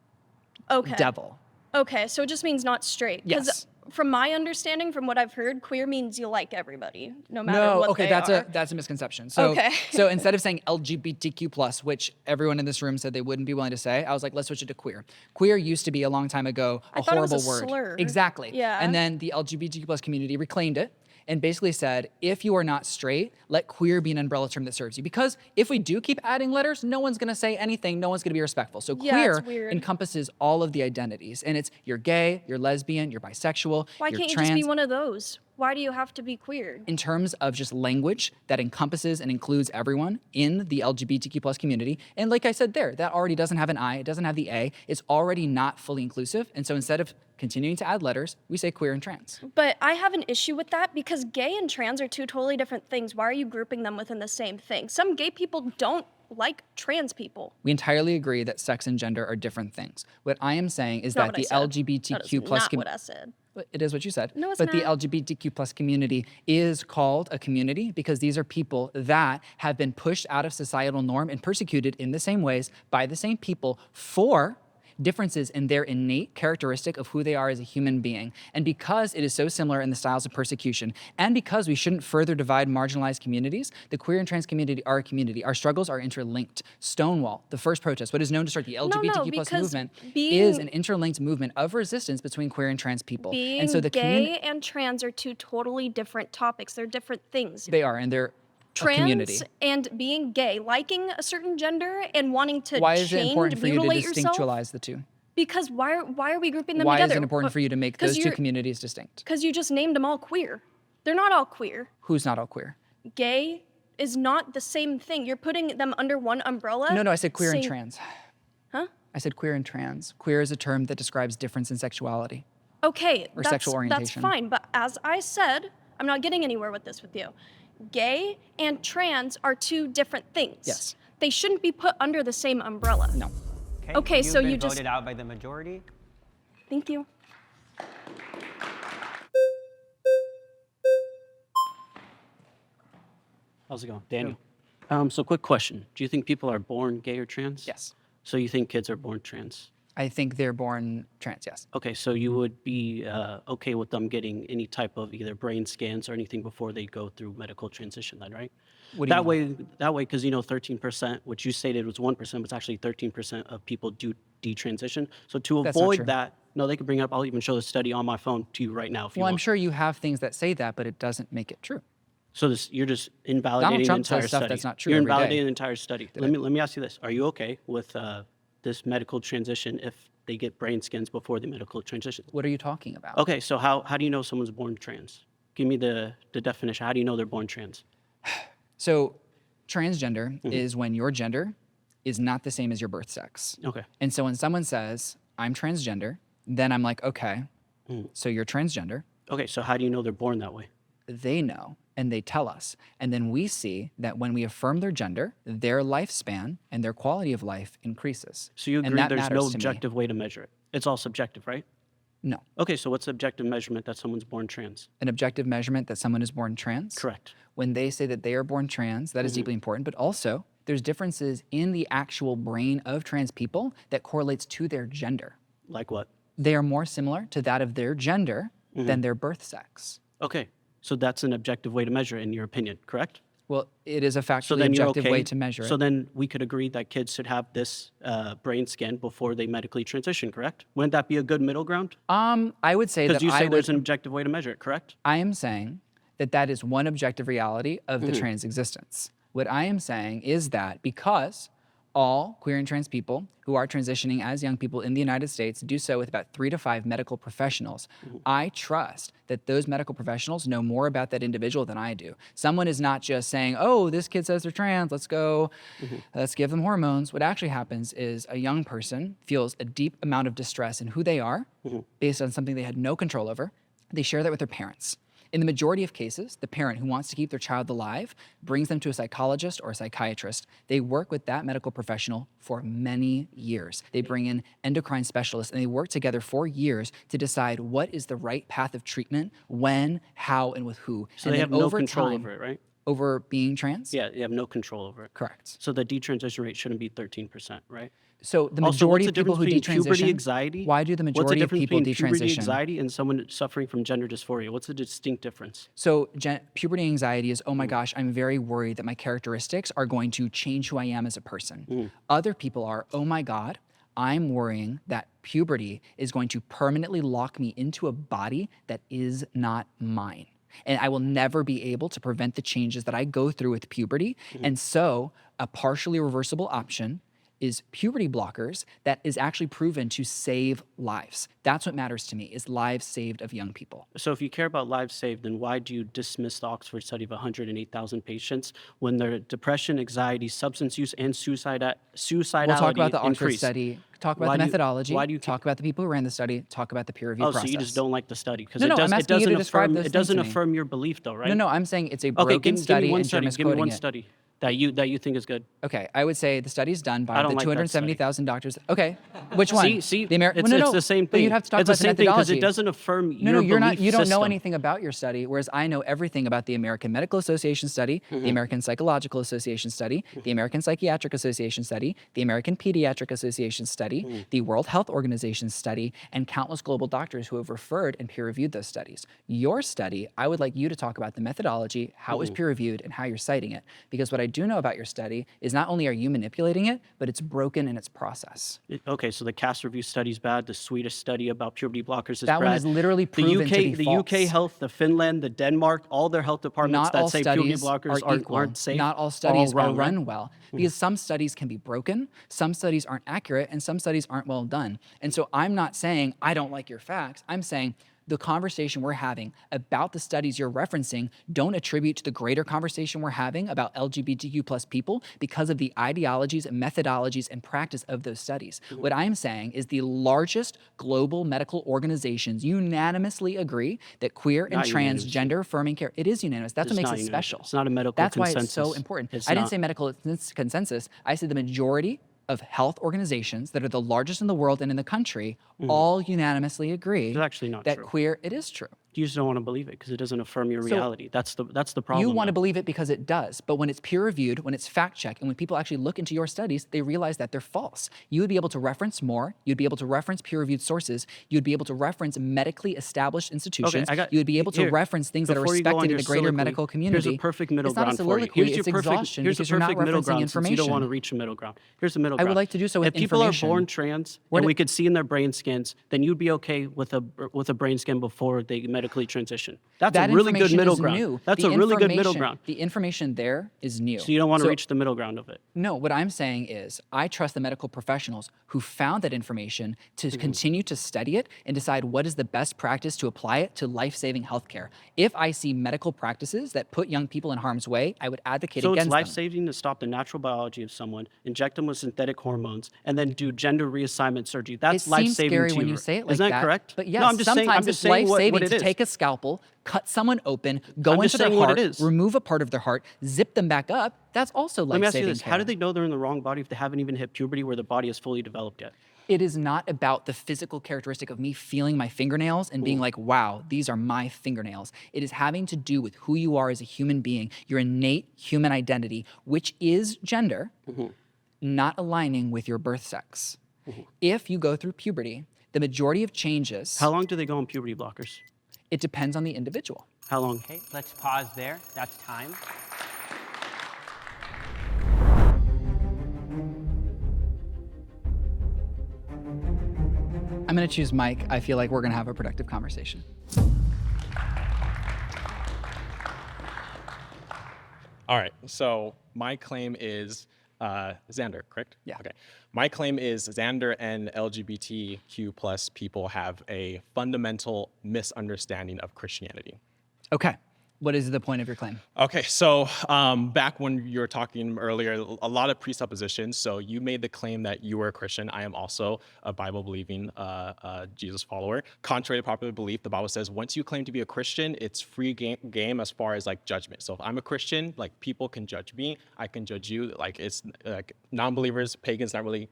devil.
Okay, so it just means not straight. 'Cause
Yes.
from my understanding, from what I've heard, queer means you like everybody, no matter what they are.
That's a misconception. So,
Okay.
so instead of saying LGBTQ+, which everyone in this room said they wouldn't be willing to say, I was like, let's switch it to queer. Queer used to be a long time ago a
I thought it was
horrible
a
word.
slur.
Exactly.
Yeah.
And then the LGBTQ+ community reclaimed it and basically said, if you are not straight, let queer be an umbrella term that serves you. Because if we do keep adding letters, no one's gonna say anything, no one's gonna be respectful. So
Yeah,
queer
it's weird.
encompasses all of the identities. And it's you're gay, you're lesbian, you're bisexual,
Why
you're
can't you
trans.
just be one of those? Why do you have to be queer?
In terms of just language that encompasses and includes everyone in the LGBTQ+ community. And like I said there, that already doesn't have an I, it doesn't have the A, it's already not fully inclusive. And so instead of continuing to add letters, we say queer and trans.
But I have an issue with that because gay and trans are two totally different things. Why are you grouping them within the same thing? Some gay people don't like trans people.
We entirely agree that sex and gender are different things. What I am saying is
Not
that the
what I said.
LGBTQ+...
That is not what I said.
It is what you said.
No, it's
but the
not.
LGBTQ+ community is called a community because these are people that have been pushed out of societal norm and persecuted in the same ways by the same people for differences in their innate characteristic of who they are as a human being. And because it is so similar in the styles of persecution, and because we shouldn't further divide marginalized communities, the queer and trans community are a community. Our struggles are interlinked. Stonewall, the first protest, what is known to start the LGBTQ+
because
movement,
being-
is an interlinked movement of resistance between queer and trans people.
Being
and so the
gay and trans are two totally different topics. They're different things.
They are, and they're a community.
Trans and being gay, liking a certain gender and wanting to
Why is
change,
it important for you to
mutilate yourself.
distinctualize the two?
Because why are we grouping them
Why
together?
is it important for you to make
'Cause
those two
you're-
communities distinct?
Because you just named them all queer. They're not all queer.
Who's not all queer?
Gay is not the same thing. You're putting them under one umbrella.
No, I said queer and
saying-
trans.
Huh?
I said queer and trans. Queer is a term that describes difference in sexuality.
Okay,
Or
that's,
sexual
that's
orientation.
fine. But as I said, I'm not getting anywhere with this with you. Gay and trans are two different things.
Yes.
They shouldn't be put under the same umbrella.
No.
Okay,
you've
so
been
you just...
voted out by the majority.
Thank you.
How's it going? Daniel. So quick question. Do you think people are born gay or trans?
Yes.
So you think kids are born trans?
I think they're born trans, yes.
Okay, so you would be okay with them getting any type of either brain scans or anything before they go through medical transition then, right?
What do you
That way, because 13%, which you stated was 1%, but it's actually 13% of people do detransition. So to
That's not
avoid
true.
that, no, they can bring it up. I'll even show the study on my phone to you right now if you
Well, I'm
want.
sure you have things that say that, but it doesn't make it true.
So you're just invalidating the
Trump
entire
says stuff
study.
that's not true
You're
every day.
invalidating the entire study. Let me ask you this: are you okay with this medical transition if they get brain scans before the medical transition?
What are you talking about?
Okay, so how do you know someone's born trans? Give me the definition. How do you know they're born trans?
So transgender is when your gender is not the same as your birth sex.
Okay.
And so when someone says, I'm transgender, then I'm like, okay, so you're transgender.
Okay, so how do you know they're born that way?
They know and they tell us. And then we see that when we affirm their gender, their lifespan and their quality of life increases.
So you
And
agree
that
there's
matters
no
to me.
objective way to measure it? It's all subjective, right?
No.
Okay, so what's the objective measurement that someone's born trans?
An objective measurement that someone is born trans?
Correct.
When they say that they are born trans, that is deeply important, but also there's differences in the actual brain of trans people that correlates to their gender.
Like what?
They are more similar to that of their gender than their birth sex.
Okay, so that's an objective way to measure it in your opinion, correct?
Well, it is a
So
factually
then you're
objective
okay.
way to measure
So
it.
then we could agree that kids should have this brain scan before they medically transition, correct? Wouldn't that be a good middle ground?
I would say that
Because you
I
say
would,
there's an objective way to measure it, correct?
I am saying that that is one objective reality of the
Mhm.
trans existence. What I am saying is that because all queer and trans people who are transitioning as young people in the United States do so with about 3 to 5 medical professionals, I trust that those medical professionals know more about that individual than I do. Someone is not just saying, oh, this kid says they're trans, let's go, let's give them hormones. What actually happens is a young person feels a deep amount of distress in who they are based on something they had no control over. They share that with their parents. In the majority of cases, the parent who wants to keep their child alive brings them to a psychologist or a psychiatrist. They work with that medical professional for many years. They bring in endocrine specialists and they work together for years to decide what is the right path of treatment, when, how, and with who.
So
and
they
then
have no
over
control
time-
over it, right?
Over being trans?
Yeah, you have no control over it.
Correct.
So the detransition rate shouldn't be 13%, right?
So the
Also,
majority
what's
of
the
people who
difference between puberty
detransition,
anxiety?
why do the
What's the
majority of
difference
people
between puberty
detransition?
anxiety and someone suffering from gender dysphoria? What's the distinct difference?
So puberty anxiety is, oh my gosh, I'm very worried that my characteristics are going to change who I am as a person. Other people are, oh my God, I'm worrying that puberty is going to permanently lock me into a body that is not mine. And I will never be able to prevent the changes that I go through with puberty. And so a partially reversible option is puberty blockers that is actually proven to save lives. That's what matters to me, is lives saved of young people.
So if you care about lives saved, then why do you dismiss the Oxford study of 108,000 patients when their depression, anxiety, substance use, and suicidality
We'll talk about the Oxford
increase?
study, talk about
Why
the
do you-
methodology,
why do you
talk about the people who ran the study, talk about the peer review
Oh,
process.
so you just don't like the study because
No, no,
it,
I'm
it
asking you
doesn't
to describe
affirm
those
it doesn't
things to me.
affirm your belief though, right?
No, no, I'm saying it's a
Okay,
broken
give me
study
one
and
study.
you're
Give me one
misquoting it.
study that you think is good.
Okay, I would say the study's done by
I don't
the
like that study.
270,000 doctors. Okay, which one?
See,
the American.
it's the same
But
thing.
you'd have to talk
It's the
about
same thing because
methodology.
it doesn't affirm
No,
your
you're not.
belief
You don't know
system.
anything about your study, whereas I know everything about the American Medical Association study, the American Psychological Association study, the American Psychiatric Association study, the American Pediatric Association study, the World Health Organization study, and countless global doctors who have referred and peer-reviewed those studies. Your study, I would like you to talk about the methodology, how it was peer-reviewed, and how you're citing it. Because what I do know about your study is not only are you manipulating it, but it's broken in its process.
Okay, so the Cass review study is bad. The Swedish study about puberty blockers is
That
bad.
one is literally proven to be
the
false.
UK health, the Finland, the Denmark, all their health departments
Not
that
all
say puberty
studies
blockers
are equal.
aren't safe.
Not all studies
wrong,
are run
right?
well because some studies can be broken, some studies aren't accurate, and some studies aren't well done. And so I'm not saying I don't like your facts. I'm saying the conversation we're having about the studies you're referencing don't attribute to the greater conversation we're having about LGBTQ plus people because of the ideologies and methodologies and practice of those studies. What I'm saying is the largest global medical organizations unanimously agree that queer and
Not unanimous.
transgender affirming care, it is unanimous. That's
It's
what makes
not
it
unanimous.
special.
It's not a medical
That's why
consensus.
it's so important.
It's
I didn't
not.
say medical consensus. I said the majority of health organizations that are the largest in the world and in the country all unanimously agree
It's actually not
that
true.
queer, it is true.
You just don't want to believe it because it doesn't affirm your
So,
reality. That's the problem.
You want to
though.
believe it because it does, but when it's peer reviewed, when it's fact checked, and when people actually look into your studies, they realize that they're false. You would be able to reference more. You'd be able to reference peer reviewed sources. You'd be able to reference medically established institutions. You would be able to
here,
reference things that are
before you go on
respected in
your
the greater
soliloquy,
medical community.
Here's a perfect middle
It's not a
ground for you.
soliloquy, it's exhaustion
Here's
because
a
you're not
perfect middle
referencing
ground since you don't
information.
want to reach a middle ground. Here's the middle
I
ground.
would like to do so with
If people are
information.
born trans
What
and
it-
we could see in their brain scans, then you'd be okay with a brain scan before they medically medically transition. That's
That
a really good
information
middle
is
ground.
new.
That's
The
a really good middle
information-
ground.
The information there is new.
So you don't want to reach the middle ground of it.
No, what I'm saying is I trust the medical professionals who found that information to continue to study it and decide what is the best practice to apply it to life-saving healthcare. If I see medical practices that put young people in harm's way, I would advocate
So it's
against them.
life-saving to stop the natural biology of someone, inject them with synthetic hormones, and then do gender reassignment surgery. That's
It seems
life-saving
scary
to
when
you.
you say it like
Isn't that
that.
correct?
But yes,
no, I'm just saying,
sometimes it's life-saving
what it
to
is.
take a scalpel, cut someone open, go
I'm
into
just
their
saying what
heart,
it is.
remove a part of their heart, zip them back up. That's also
Let me ask you
life-saving
this. How do they know they're in the wrong body if they haven't even hit puberty where the body is fully developed yet?
It is not about the physical characteristic of me feeling my fingernails and being like, wow, these are my fingernails. It is having to do with who you are as a human being, your innate human identity, which is gender, not aligning with your birth sex. If you go through puberty, the majority of changes.
How long do they go on puberty blockers?
It depends on the individual.
How long?
Okay, let's pause there. That's time.
I'm going to choose Mike. I feel like we're going to have a productive conversation.
All right, so my claim is Zander, correct?
Yeah.
Okay. My claim is Zander and LGBTQ plus people have a fundamental misunderstanding of Christianity.
Okay. What is the point of your claim?
Okay, so back when you were talking earlier, a lot of presuppositions. So you made the claim that you were a Christian. I am also a Bible-believing Jesus follower. Contrary to popular belief, the Bible says once you claim to be a Christian, it's free game as far as like judgment. So if I'm a Christian, like people can judge me, I can judge you. Like it's like non-believers, pagans, not really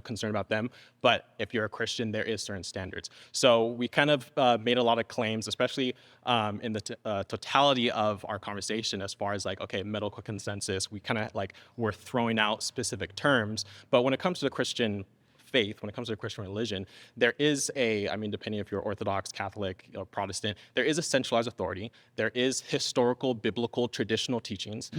concerned about them. But if you're a Christian, there is certain standards. So we kind of made a lot of claims, especially in the totality of our conversation as far as like, okay, medical consensus, we kind of like we're throwing out specific terms. But when it comes to the Christian faith, when it comes to Christian religion, there is depending if you're Orthodox, Catholic, Protestant, there is a centralized authority. There is historical, biblical, traditional teachings,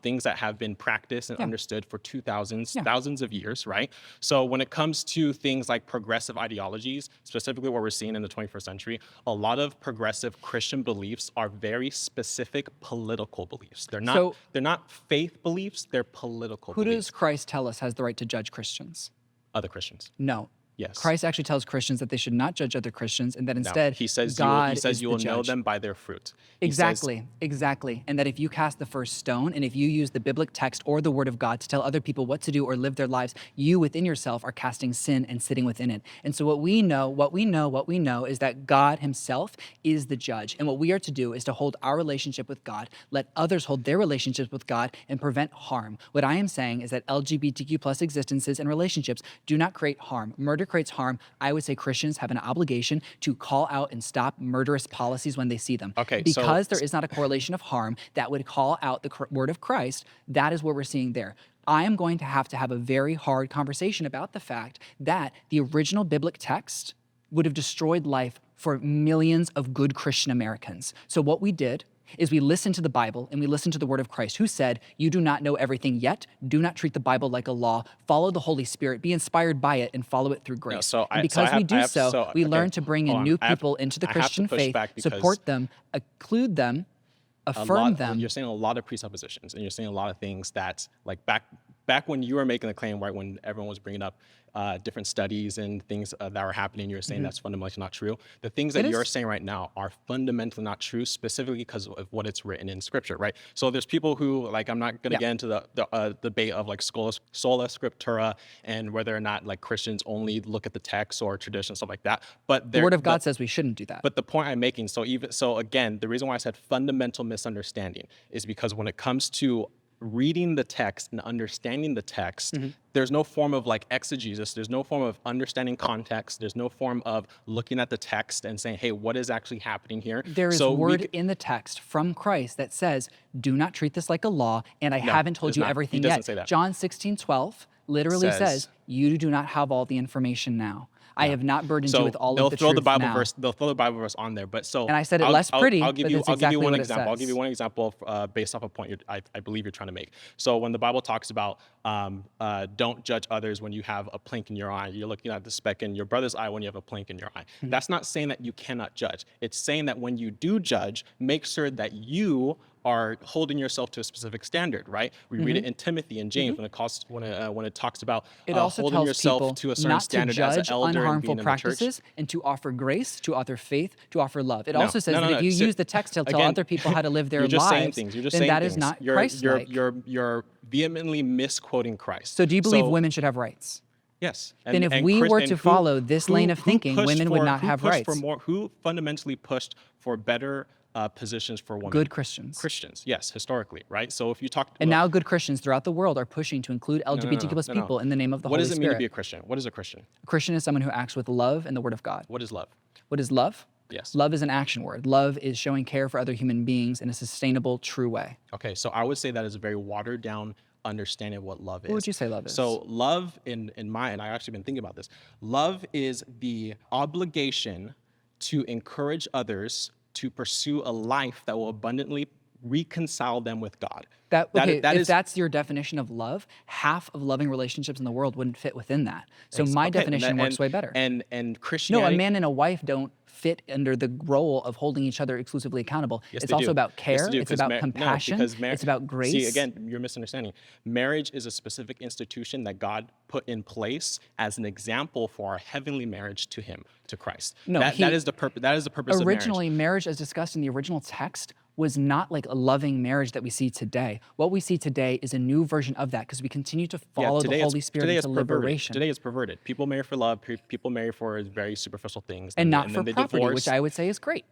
things that have been practiced and understood for thousands of years, right? So when it comes to things like progressive ideologies, specifically what we're seeing in the 21st century, a lot of progressive Christian beliefs are very specific political beliefs. They're not faith beliefs, they're political
Who
beliefs.
does Christ tell us has the right to judge Christians?
Other Christians.
No.
Yes.
Christ actually tells Christians that they should not judge other Christians, and that instead
he says
God
he says
is
you
the
will know
judge.
them by their fruit.
Exactly. And that if you cast the first stone, and if you use the biblical text or the word of God to tell other people what to do or live their lives, you within yourself are casting sin and sitting within it. And so what we know is that God himself is the judge. And what we are to do is to hold our relationship with God, let others hold their relationships with God, and prevent harm. What I am saying is that LGBTQ plus existences and relationships do not create harm. Murder creates harm. I would say Christians have an obligation to call out and stop murderous policies when they see them.
Okay,
because there is not a correlation of harm that would call out the word of Christ, that is what we're seeing there. I am going to have a very hard conversation about the fact that the original biblical text would have destroyed life for millions of good Christian Americans. So what we did is we listened to the Bible and we listened to the word of Christ, who said, you do not know everything yet. Do not treat the Bible like a law. Follow the Holy Spirit. Be inspired by it and follow it through grace. And because we do so, we learn to bring in new people into the Christian faith, support them, include them, affirm them.
You're saying a lot of presuppositions, and you're saying a lot of things that, like back when you were making the claim, right, when everyone was bringing up different studies and things that are happening, you're saying that's fundamentally not true. The things that you're saying right now are fundamentally not true, specifically because of what it's written in Scripture, right? So there's people who, like, I'm not going to get into the debate of like sola scriptura and whether or not like Christians only look at the text or tradition, stuff like that. But
the Word of God says we shouldn't do that.
But the point I'm making, so again, the reason why I said fundamental misunderstanding is because when it comes to reading the text and understanding the text, there's no form of like exegesis, there's no form of understanding context, there's no form of looking at the text and saying, hey, what is actually happening here?
There is word in the text from Christ that says, do not treat this like a law, and I haven't told you everything
yet.
John 16:12 literally says, you do not have all the information now. I have not burdened you with all
they'll
of the
throw the
truth
Bible
now.
verse. They'll throw the Bible verse on there. But so
And I said it less pretty,
I'll give
but
you.
it's
I'll give
exactly
you one
what it
example. I'll
says.
give you one example based off a point I believe you're trying to make. So when the Bible talks about don't judge others when you have a plank in your eye, you're looking at the speck in your brother's eye when you have a plank in your eye. That's not saying that you cannot judge. It's saying that when you do judge, make sure that you are holding yourself to a specific standard, right? We read it in Timothy and James when it talks about
It also
holding
tells
yourself
people
to a certain
not to
standard as an
judge
elder and
unharmful
being in the church.
practices and to offer grace, to offer faith, to offer love. It
No,
also says
no,
that
no,
if you
so-
use the text to tell
again,
other people how to live their
you're just saying
lives,
things. You're just
then
saying
that is
things.
not
You're
Christ-like.
you're vehemently misquoting Christ.
So do you believe women should have rights?
Yes.
Then if we were to follow this lane of thinking,
pushed
women would not have rights.
Who fundamentally pushed for better positions for women?
Good Christians.
Christians, yes, historically, right? So if you talk,
And now good Christians throughout the world are pushing to include LGBTQ plus people in the name of the
What
Holy
does it
Spirit.
mean to be a Christian? What is a Christian?
A Christian is someone who acts with love and the Word of God.
What is love?
What is love?
Yes.
Love is an action word. Love is showing care for other human beings in a sustainable, true way.
Okay, so I would say that is a very watered down understanding of what love is.
What would you say love is?
So love, in my, and I actually been thinking about this, love is the obligation to encourage others to pursue a life that will abundantly reconcile them with God.
If that's your definition of love, half of loving relationships in the world wouldn't fit within that. So my definition works way better.
And Christianity.
No, a man and a wife don't fit under the role of holding each other exclusively accountable.
Yes,
It's
they
also
do.
about
Yes,
care.
they do,
It's
'cause
about
no,
compassion.
because
It's about grace.
See, again, you're misunderstanding. Marriage is a specific institution that God put in place as an example for our heavenly marriage to Him, to Christ.
No,
that is the purpose. That is the purpose of marriage.
Originally, marriage, as discussed in the original text, was not like a loving marriage that we see today. What we see today is a new version of that because we continue to follow the Holy Spirit into liberation.
Today it's perverted. People marry for love. People marry for very superficial things.
And not
then
for
they
property,
divorce.
which I would say is great.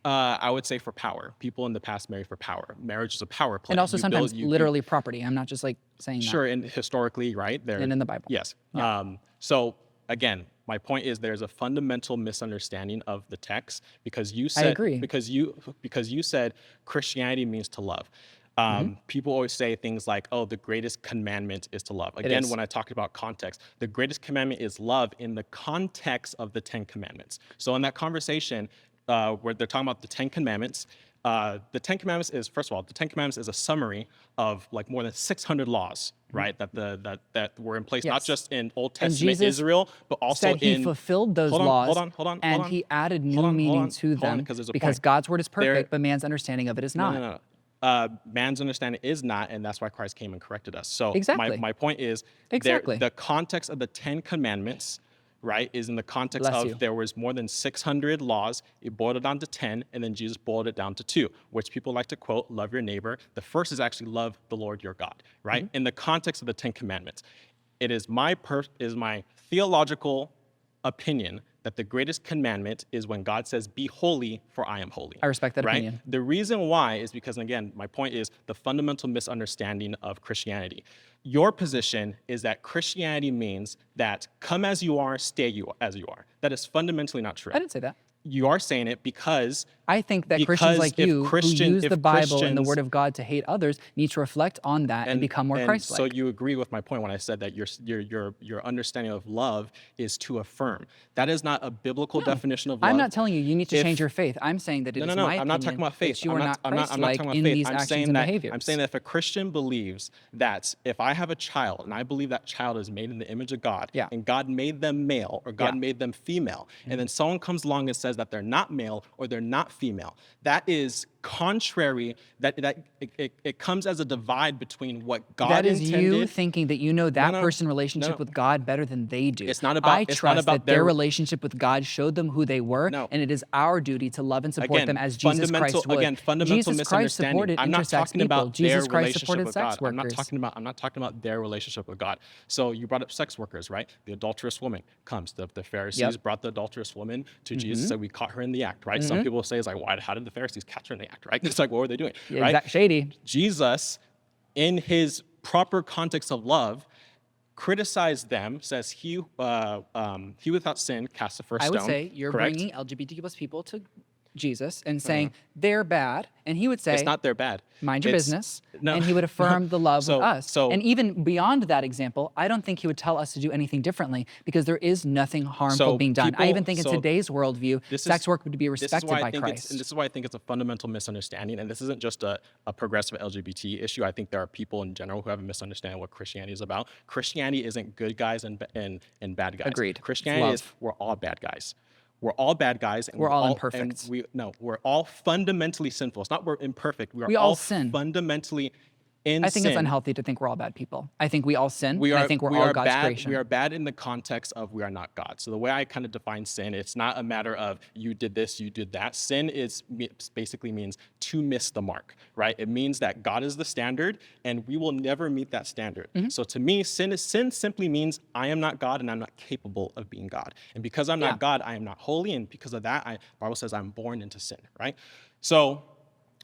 I would say for power. People in the past marry for power. Marriage is a power play.
And also
You
sometimes
build- you-
literally property. I'm not just like saying
Sure, and historically, right? There,
And in the Bible.
Yes.
Yeah.
So again, my point is there's a fundamental misunderstanding of the text because you said
agree.
because you said Christianity means to love. People always say things like, "Oh, the greatest commandment is to love." Again, when I talked about context, the greatest commandment is love in the context of the 10 Commandments. So in that conversation, where they're talking about the 10 Commandments. The 10 Commandments is, first of all, the 10 Commandments is a summary of like more than 600 laws, right? That were in place, not
Yes.
just in Old
And
Testament
Jesus
Israel, but also
said he
in.
fulfilled those
Hold on,
laws,
hold on,
and he added new
hold on,
meaning
hold on,
to
hold on,
them
because there's a
because
point.
God's word is
There-
perfect, but man's understanding of it is not.
No. Man's understanding is not, and that's why Christ came and corrected us. So
Exactly.
my point is,
Exactly.
the context of the 10 Commandments, right, is in the context
Bless
of
you.
there was more than 600 laws. It boiled it down to 10, and then Jesus boiled it down to 2, which people like to quote, love your neighbor. The first is actually love the Lord your God, right? In the context of the 10 Commandments. It is my theological opinion that the greatest commandment is when God says, "Be holy, for I am holy."
I respect that
right?
opinion.
The reason why is because, again, my point is the fundamental misunderstanding of Christianity. Your position is that Christianity means that come as you are, stay as you are. That is fundamentally not true.
I didn't say that.
You are saying it because
I think that Christians like you who use the Bible and the
Christians-
Word of God to hate others need to reflect on that and become more Christ-like.
So you agree with my point when I said that your understanding of love is to affirm. That is not a biblical definition of love.
I'm not telling you need to
If-
change your faith. I'm saying that it is
no,
my
I'm not talking
opinion
about faith.
that you are not
I'm not
Christ-like
talking about
in
faith.
these
I'm
actions
saying
and
that,
behaviors.
I'm saying that if a Christian believes that if I have a child and I believe that child is made in the image of God, and God made them male or God made them female, and then someone comes along and says that they're not male or they're not female, that is contrary. It comes as a divide between what God
that is
intended.
you thinking that you know that
No, no,
person's relationship
no.
with God better than they do.
It's not about-
I
it's not
trust
about
that their
their-
relationship with God showed them who they were, and it is our duty to love and support
Again,
them as Jesus Christ would.
Again, fundamental
Jesus Christ
misunderstanding.
supported
I'm not
intersex
talking
people.
about
Jesus
their
Christ
relationship
supported
with
sex
God. I'm
workers.
not talking about their relationship with God. So you brought up sex workers, right? The adulterous woman comes. The Pharisees brought the adulterous woman to Jesus, said we caught her in the act, right? Some people say it's like, how did the Pharisees catch her in the act, right? It's like, what were they doing,
Yeah,
right?
shady.
Jesus, in his proper context of love, criticized them, says he without sin cast the first
I
stone.
would say you're
correct?
bringing LGBTQ plus people to Jesus and saying they're bad, and he would say,
it's not they're bad.
Mind your
It's-
business.
no.
And he would affirm the love
So-
of us.
so-
And even beyond that example, I don't think he would tell us to do anything differently because there is nothing harmful being done. I even think in today's worldview, sex work would be respected by Christ.
And this is why I think it's a fundamental misunderstanding. And this isn't just a progressive LGBT issue. I think there are people in general who have a misunderstanding of what Christianity is about. Christianity isn't good guys and bad guys.
Agreed.
Christianity is we're all bad guys. We're all bad guys. And
We're all imperfect.
And we're all fundamentally sinful. It's not we're imperfect.
We all sin.
Fundamentally in
I think
sin.
it's unhealthy to think we're all bad people. I think we all sin,
We
and
are,
I think we're
we
all
are
God's
bad,
creation.
We are bad in the context of we are not God. So the way I kind of define sin, it's not a matter of you did this, you did that. Sin basically means to miss the mark, right? It means that God is the standard and we will never meet that standard. So to me, sin simply means I am not God and I'm not capable of being God. And because I'm not God, I am not holy. And because of that, the Bible says I'm born into sin, right? So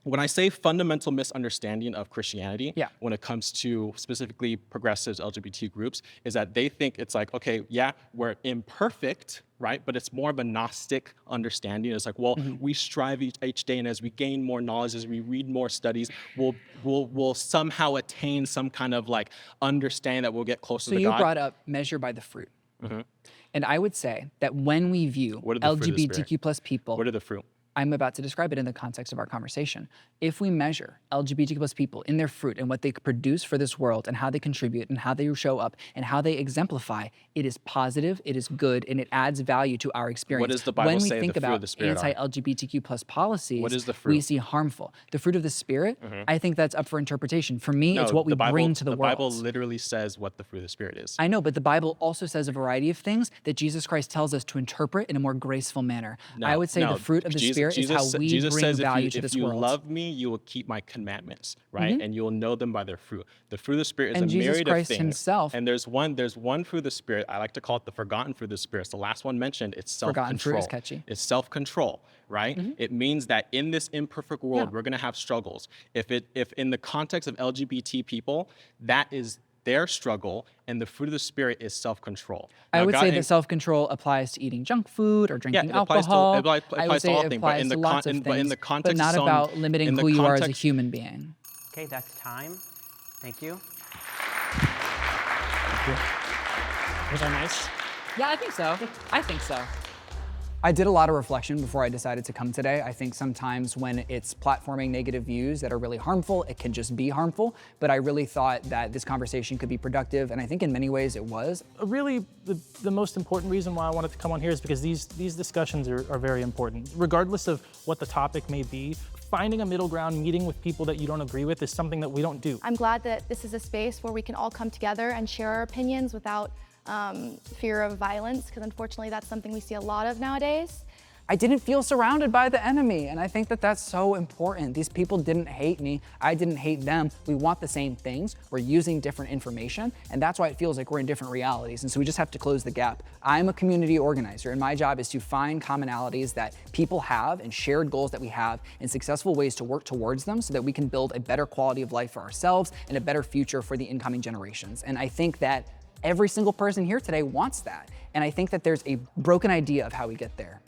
when I say fundamental misunderstanding of Christianity, when it comes to specifically progressives, LGBT groups, is that they think it's like, okay, yeah, we're imperfect, right? But it's more of a Gnostic understanding. It's like, well, we strive each day, and as we gain more knowledge, as we read more studies, we'll somehow attain some kind of like understanding that we'll get closer to God.
So you brought up measure by the fruit. And I would say that when we view LGBTQ plus people,
what are the fruit?
I'm about to describe it in the context of our conversation. If we measure LGBTQ plus people in their fruit and what they produce for this world and how they contribute and how they show up and how they exemplify, it is positive, it is good, and it adds value to our experience.
What does the Bible
when we
say
think
the fruit
about
of the Spirit are?
anti-LGBTQ plus policies,
What is the
we
fruit?
see harmful. The fruit of the Spirit, I think that's up for interpretation. For me, it's what we bring to the world.
The Bible literally says what the fruit of the Spirit is.
I know, but the Bible also says a variety of things that Jesus Christ tells us to interpret in a more graceful manner. I would say the fruit of the Spirit is how we
Jesus
bring
says
value to
if
this
you
world.
love me, you will keep my commandments, right? And you will know them by their fruit. The fruit of the Spirit is
And
a
Jesus
myriad
Christ
of things.
himself-
And there's one fruit of the Spirit. I like to call it the forgotten fruit of the Spirit. It's the last one mentioned. It's self-control.
Forgotten fruit is catchy.
It's self-control, right? It means that in this imperfect world, we're going to have struggles. If in the context of LGBT people, that is their struggle, and the fruit of the Spirit is self-control.
I
Now,
would
God
say
in-
that self-control applies to eating junk food or drinking
it applies to-
alcohol.
it applies
I would
to
say
all
it
things, but
applies
in
to
the
lots
con-
of
in- but in
things,
the context
but not
of some-
about limiting
in the
who you are as a
context-
human being.
Okay, that's time. Thank you.
Was that nice?
Yeah, I think so. I think so. I did a lot of reflection before I decided to come today. I think sometimes when it's platforming negative views that are really harmful, it can just be harmful. But I really thought that this conversation could be productive, and I think in many ways it was.
Really, the most important reason why I wanted to come on here is because these discussions are very important. Regardless of what the topic may be, finding a middle ground, meeting with people that you don't agree with is something that we don't do.
I'm glad that this is a space where we can all come together and share our opinions without fear of violence, because unfortunately that's something we see a lot of nowadays.
I didn't feel surrounded by the enemy, and I think that that's so important. These people didn't hate me, I didn't hate them. We want the same things, we're using different information, and that's why it feels like we're in different realities, and so we just have to close the gap. I'm a community organizer, and my job is to find commonalities that people have and shared goals that we have and successful ways to work towards them so that we can build a better quality of life for ourselves and a better future for the incoming generations. And I think that every single person here today wants that, and I think that there's a broken idea of how we get there.